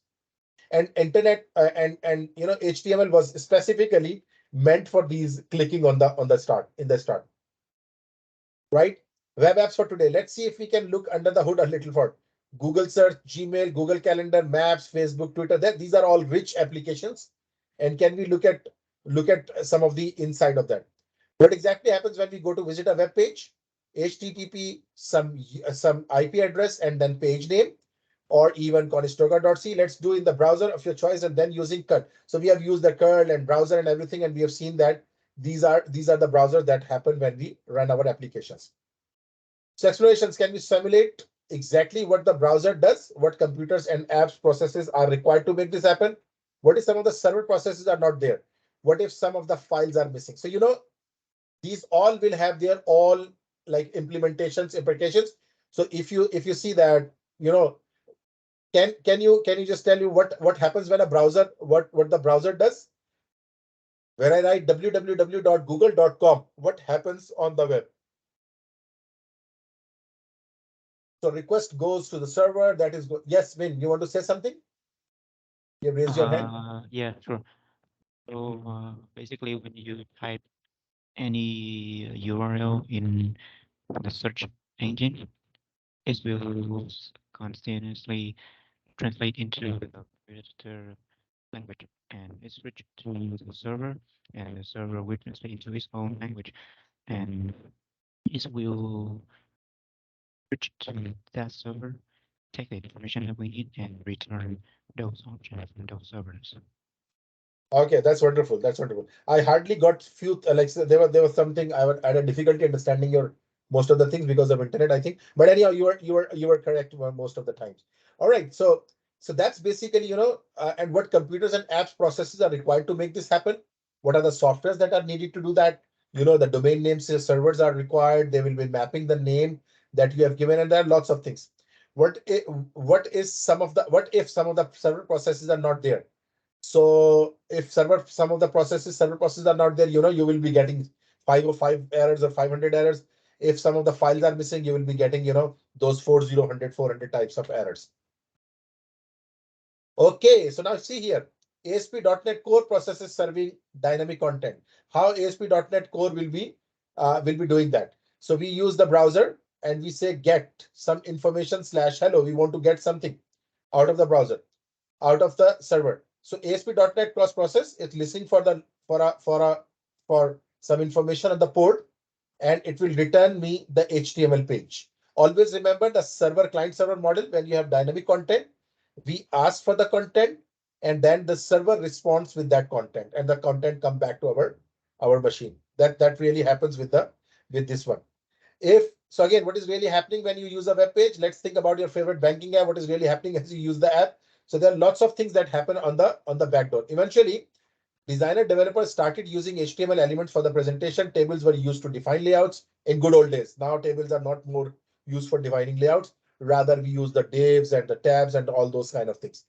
Speaker 1: And internet and HTML was specifically meant for these clicking on the start in the start. Right? Web apps for today. Let's see if we can look under the hood a little for Google search, Gmail, Google Calendar, Maps, Facebook, Twitter. These are all rich applications. And can we look at some of the inside of that? What exactly happens when we go to visit a web page? HTTP, some IP address, and then page name, or even conestoga.c. Let's do in the browser of your choice and then using curl. So we have used the curl and browser and everything, and we have seen that these are the browsers that happen when we run our applications. So explorations, can we simulate exactly what the browser does, what computers and apps processes are required to make this happen? What if some of the server processes are not there? What if some of the files are missing? So, these all will have their all like implementations, implications. So if you see that, can you just tell you what happens when a browser, what the browser does? Where I write www.google.com, what happens on the web? So request goes to the server. That is yes, Vin, you want to say something? You raised your hand.
Speaker 2: Yeah, sure. So basically, when you type any URL in the search engine, it will continuously translate into the register language, and it's switched to the server, and the server will translate into its own language, and it will switch to that server, take the information that we need, and return those objects from those servers.
Speaker 1: Okay, that's wonderful. That's wonderful. I hardly got few like so there was something I had a difficulty understanding your most of the things because of internet, I think. But anyhow, you were correct most of the times. All right, so that's basically and what computers and apps processes are required to make this happen. What are the softwares that are needed to do that? The domain names servers are required. They will be mapping the name that you have given, and there are lots of things. What if some of the server processes are not there? So if some of the server processes are not there, you will be getting 505 errors or 500 errors. If some of the files are missing, you will be getting, those 400 types of errors. Okay, so now see here, ASP.NET Core processes serving dynamic content. How ASP.NET Core will be doing that? So we use the browser and we say get some information / hello. We want to get something out of the browser, out of the server. So ASP.NET cross process is listening for some information on the port, and it will return me the HTML page. Always remember the server client server model. When you have dynamic content, we ask for the content and then the server responds with that content, and the content come back to our machine. That really happens with this one. If so, again, what is really happening when you use a web page? Let's think about your favorite banking app. What is really happening as you use the app? So there are lots of things that happen on the back door. Eventually, designer developers started using HTML elements for the presentation. Tables were used to define layouts in good old days. Now tables are not more used for defining layouts. Rather, we use the divs and the tabs and all those kind of things.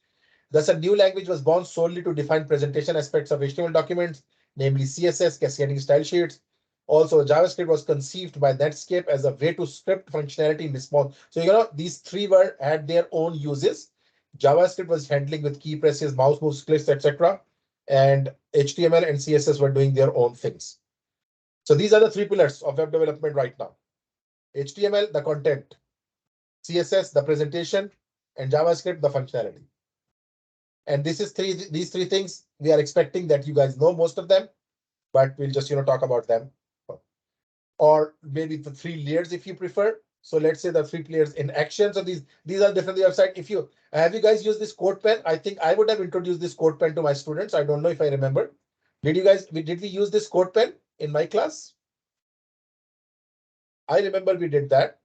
Speaker 1: Thus, a new language was born solely to define presentation aspects of HTML documents, namely CSS, cascading style sheets. Also, JavaScript was conceived by Netscape as a way to script functionality in response. So, these three had their own uses. JavaScript was handling with key presses, mouse moves, clicks, etc. And HTML and CSS were doing their own things. So these are the three pillars of web development right now. HTML, the content, CSS, the presentation, and JavaScript, the functionality. And these three things we are expecting that you guys know most of them, but we'll just talk about them, or maybe the three layers if you prefer. So let's say the three layers in action. So these are different website. If you have you guys used this code pen, I think I would have introduced this code pen to my students. I don't know if I remember. Did we use this code pen in my class? I remember we did that.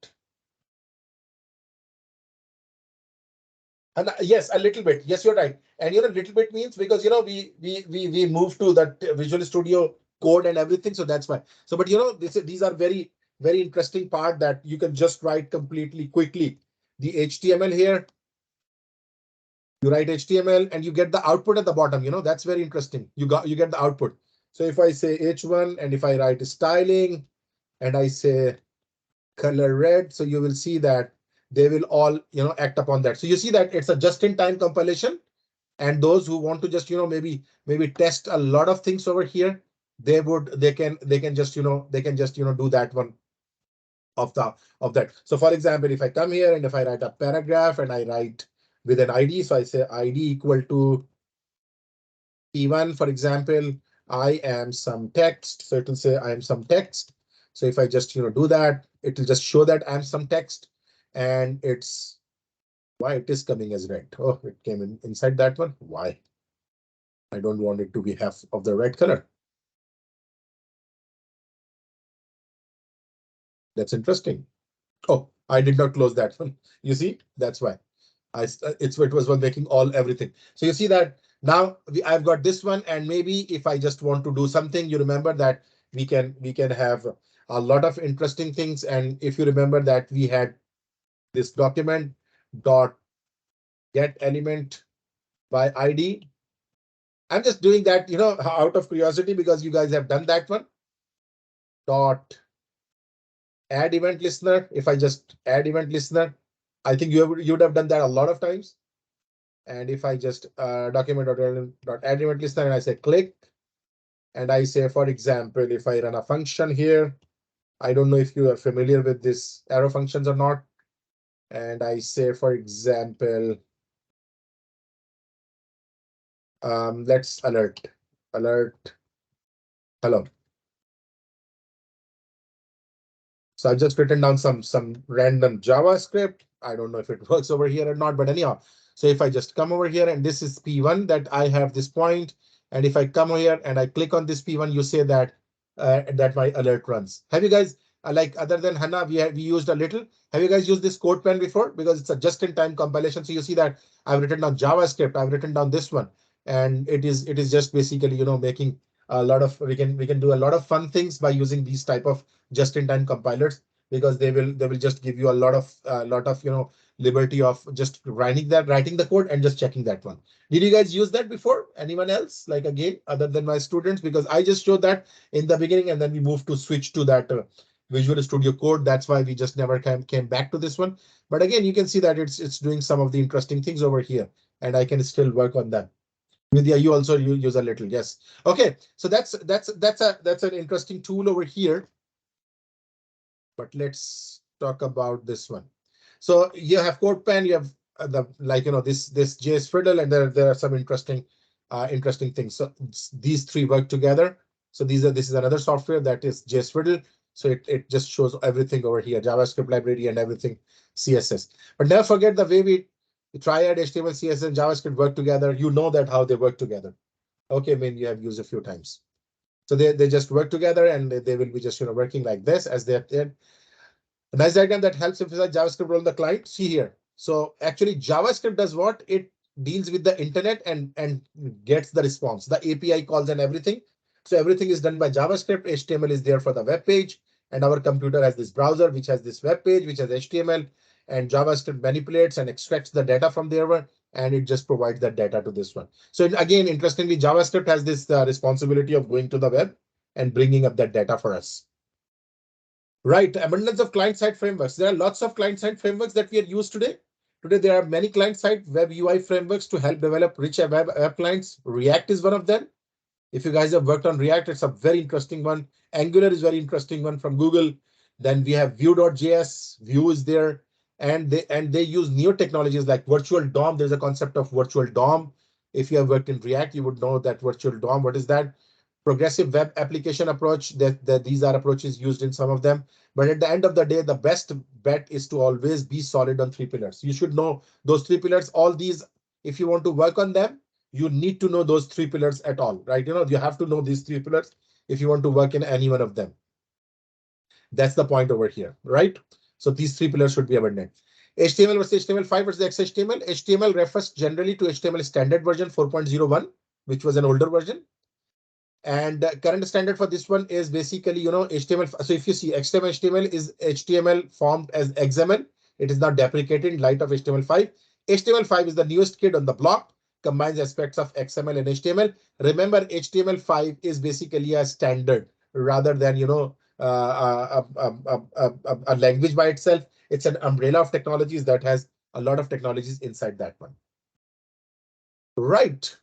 Speaker 1: And yes, a little bit. Yes, you're right. And little bit means because we moved to that Visual Studio Code and everything. So that's why. So, but these are very very interesting part that you can just write completely quickly the HTML here. You write HTML and you get the output at the bottom. That's very interesting. You get the output. So if I say H1 and if I write styling and I say color red, so you will see that they will all act upon that. So you see that it's a just-in-time compilation, and those who want to just maybe test a lot of things over here, they can just do that one of that. So for example, if I come here and if I write a paragraph and I write with an ID, so I say ID equal to P1, for example, I am some text. So it will say I am some text. So if I just do that, it will just show that I'm some text, and it's why it is coming as red. Oh, it came inside that one. Why? I don't want it to be half of the red color. That's interesting. Oh, I did not close that one. You see, that's why. It was making everything. So you see that now I've got this one, and maybe if I just want to do something, you remember that we can have a lot of interesting things. And if you remember that we had this document dot get element by ID. I'm just doing that, out of curiosity because you guys have done that one. Dot add event listener. If I just add event listener, I think you would have done that a lot of times. And if I just document.add event listener and I say click, and I say, for example, if I run a function here, I don't know if you are familiar with this arrow functions or not. And I say, for example, let's alert hello. So I've just written down some random JavaScript. I don't know if it works over here or not, but anyhow. So if I just come over here and this is P1 that I have this point, and if I come over here and I click on this P1, you say that that my alert runs. Have you guys like other than HANA, we used a little. Have you guys used this code pen before? Because it's a just-in-time compilation. So you see that I've written down JavaScript. I've written down this one, and it is just basically making a lot of we can do a lot of fun things by using these type of just-in-time compilers, because they will just give you a lot of liberty of just writing the code and just checking that one. Did you guys use that before? Anyone else? Like again, other than my students, because I just showed that in the beginning and then we moved to switch to that Visual Studio Code. That's why we just never came back to this one. But again, you can see that it's doing some of the interesting things over here, and I can still work on them. Vidya, you also use a little. Yes. Okay. So that's an interesting tool over here. But let's talk about this one. So you have CodePen, you have this JS Fiddle, and there are some interesting things. So these three work together. So this is another software that is JS Fiddle. So it just shows everything over here, JavaScript library and everything, CSS. But never forget the way we Triad, HTML, CSS, and JavaScript work together. You know that how they work together. Okay, I mean you have used a few times. So they just work together, and they will be just working like this as they have. A nice diagram that helps emphasize JavaScript role in the client. See here. So actually JavaScript does what? It deals with the internet and gets the response, the API calls and everything. So everything is done by JavaScript. HTML is there for the web page, and our computer has this browser which has this web page which has HTML, and JavaScript manipulates and extracts the data from there, and it just provides that data to this one. So again, interestingly, JavaScript has this responsibility of going to the web and bringing up that data for us. Right, abundance of client-side frameworks. There are lots of client-side frameworks that we are used today. Today, there are many client-side web UI frameworks to help develop rich web clients. React is one of them. If you guys have worked on React, it's a very interesting one. Angular is very interesting one from Google. Then we have Vue.js. Vue is there, and they use new technologies like virtual DOM. There's a concept of virtual DOM. If you have worked in React, you would know that virtual DOM. What is that? Progressive web application approach. That these are approaches used in some of them. But at the end of the day, the best bet is to always be solid on three pillars. You should know those three pillars. All these, if you want to work on them, you need to know those three pillars at all, right? You have to know these three pillars if you want to work in any one of them. That's the point over here, right? So these three pillars should be abundant. HTML versus HTML5 versus XHTML. HTML refers generally to HTML standard version 4.01, which was an older version. And the current standard for this one is basically, HTML. So if you see HTML is HTML formed as XML. It is now deprecated in light of HTML5. HTML5 is the newest kid on the block, combines aspects of XML and HTML. Remember, HTML5 is basically a standard rather than, a language by itself. It's an umbrella of technologies that has a lot of technologies inside that one. Right.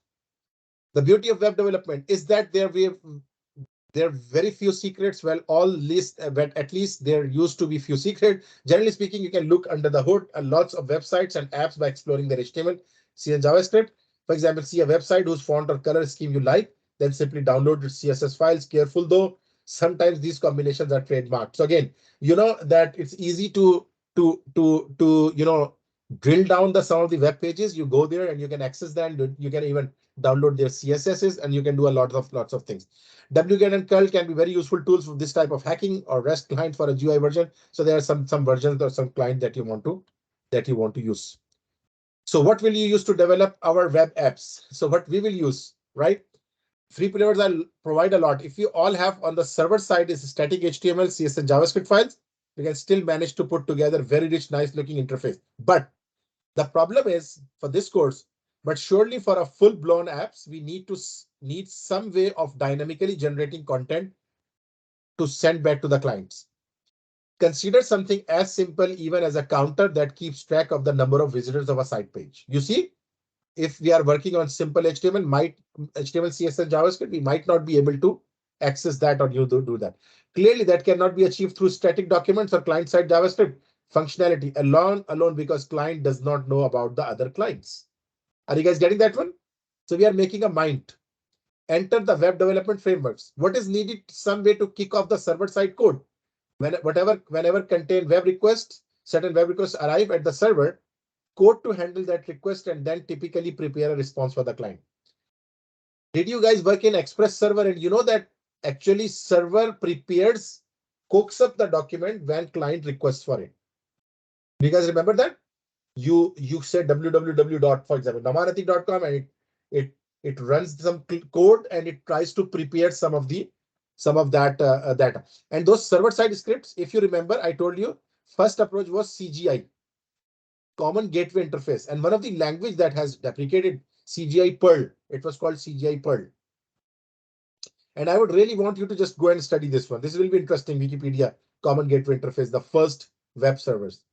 Speaker 1: The beauty of web development is that there are very few secrets. Well, but at least there used to be few secrets. Generally speaking, you can look under the hood and lots of websites and apps by exploring their HTML, C and JavaScript. For example, see a website whose font or color scheme you like, then simply download its CSS files. Careful though, sometimes these combinations are trademarked. So again, you know that it's easy to drill down some of the web pages. You go there and you can access them. You can even download their CSSs and you can do lots of things. wget and curl can be very useful tools for this type of hacking, or REST client for a GUI version. So there are some versions or some client that you want to use. So what will you use to develop our web apps? So what we will use, right? Free providers will provide a lot. If you all have on the server side is static HTML, CSS, and JavaScript files, you can still manage to put together very rich, nice looking interface. But the problem is for this course, but surely for a full-blown apps, we need some way of dynamically generating content to send back to the clients. Consider something as simple even as a counter that keeps track of the number of visitors of a site page. You see, if we are working on simple HTML, CSS, JavaScript, we might not be able to access that or you do that. Clearly, that cannot be achieved through static documents or client-side JavaScript functionality alone because client does not know about the other clients. Are you guys getting that one? So we are making a mind. Enter the web development frameworks. What is needed? Some way to kick off the server-side code. Whenever contain web requests, certain web requests arrive at the server, code to handle that request and then typically prepare a response for the client. Did you guys work in Express server? And you know that actually server cooks up the document when client requests for it. Do you guys remember that? You said www. For example, namanati.com, and it runs some code and it tries to prepare some of that data. And those server-side scripts, if you remember, I told you first approach was CGI, Common Gateway Interface, and one of the language that has deprecated CGI Perl. It was called CGI Perl. And I would really want you to just go and study this one. This will be interesting. Wikipedia, Common Gateway Interface, the first web servers.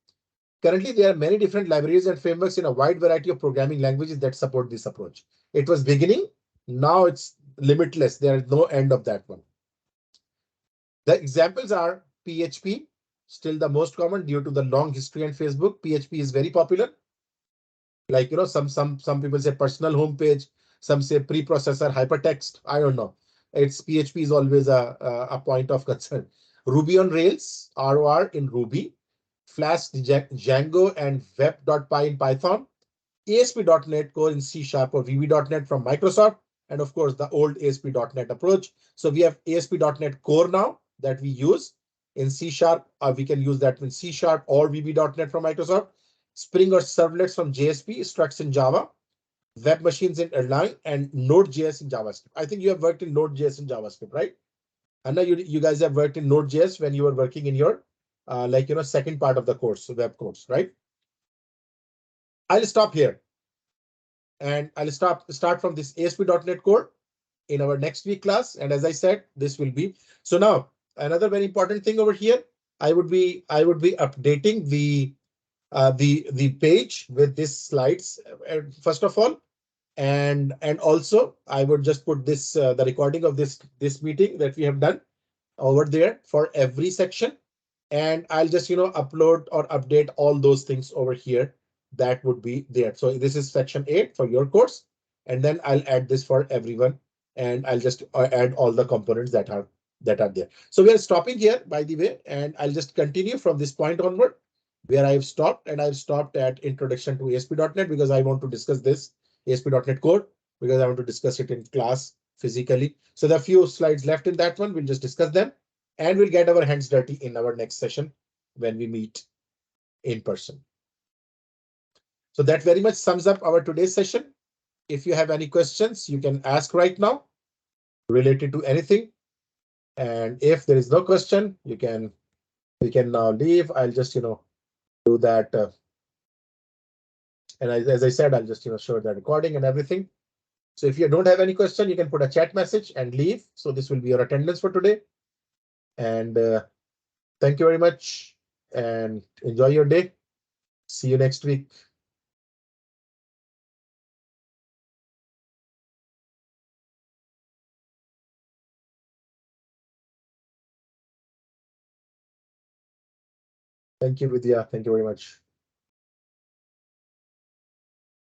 Speaker 1: Currently, there are many different libraries and frameworks in a wide variety of programming languages that support this approach. It was beginning, now it's limitless. There is no end of that one. The examples are PHP, still the most common due to the long history and Facebook. PHP is very popular. Like, some people say personal homepage, some say preprocessor hypertext. I don't know. PHP is always a point of concern. Ruby on Rails, ROR in Ruby, Flask, Django, and web.py in Python, ASP.NET Core in C# or VB.NET from Microsoft, and of course the old ASP.NET approach. So we have ASP.NET Core now that we use in C#. We can use that in C# or VB.NET from Microsoft. Spring or servlets from JSP, structs in Java, web machines in Erlang, and Node.js in JavaScript. I think you have worked in Node.js in JavaScript, right? Anna, you guys have worked in Node.js when you were working in your second part of the course, web course, right? I'll stop here. And I'll start from this ASP.NET Core in our next week class. And as I said, this will be. So now another very important thing over here, I would be updating the page with these slides first of all, and also I would just put this the recording of this meeting that we have done over there for every section, and I'll just upload or update all those things over here. That would be there. So this is section 8 for your course, and then I'll add this for everyone, and I'll just add all the components that are there. So we are stopping here, by the way, and I'll just continue from this point onward where I've stopped, and I've stopped at introduction to ASP.NET because I want to discuss this ASP.NET Core because I want to discuss it in class physically. So there are few slides left in that one. We'll just discuss them and we'll get our hands dirty in our next session when we meet in person. So that very much sums up our today's session. If you have any questions, you can ask right now. related to anything. And if there is no question, we can now leave. I'll just do that. And as I said, I'll just show that recording and everything. So if you don't have any question, you can put a chat message and leave. So this will be your attendance for today. And thank you very much and enjoy your day. See you next week. Thank you, Vidya. Thank you very much.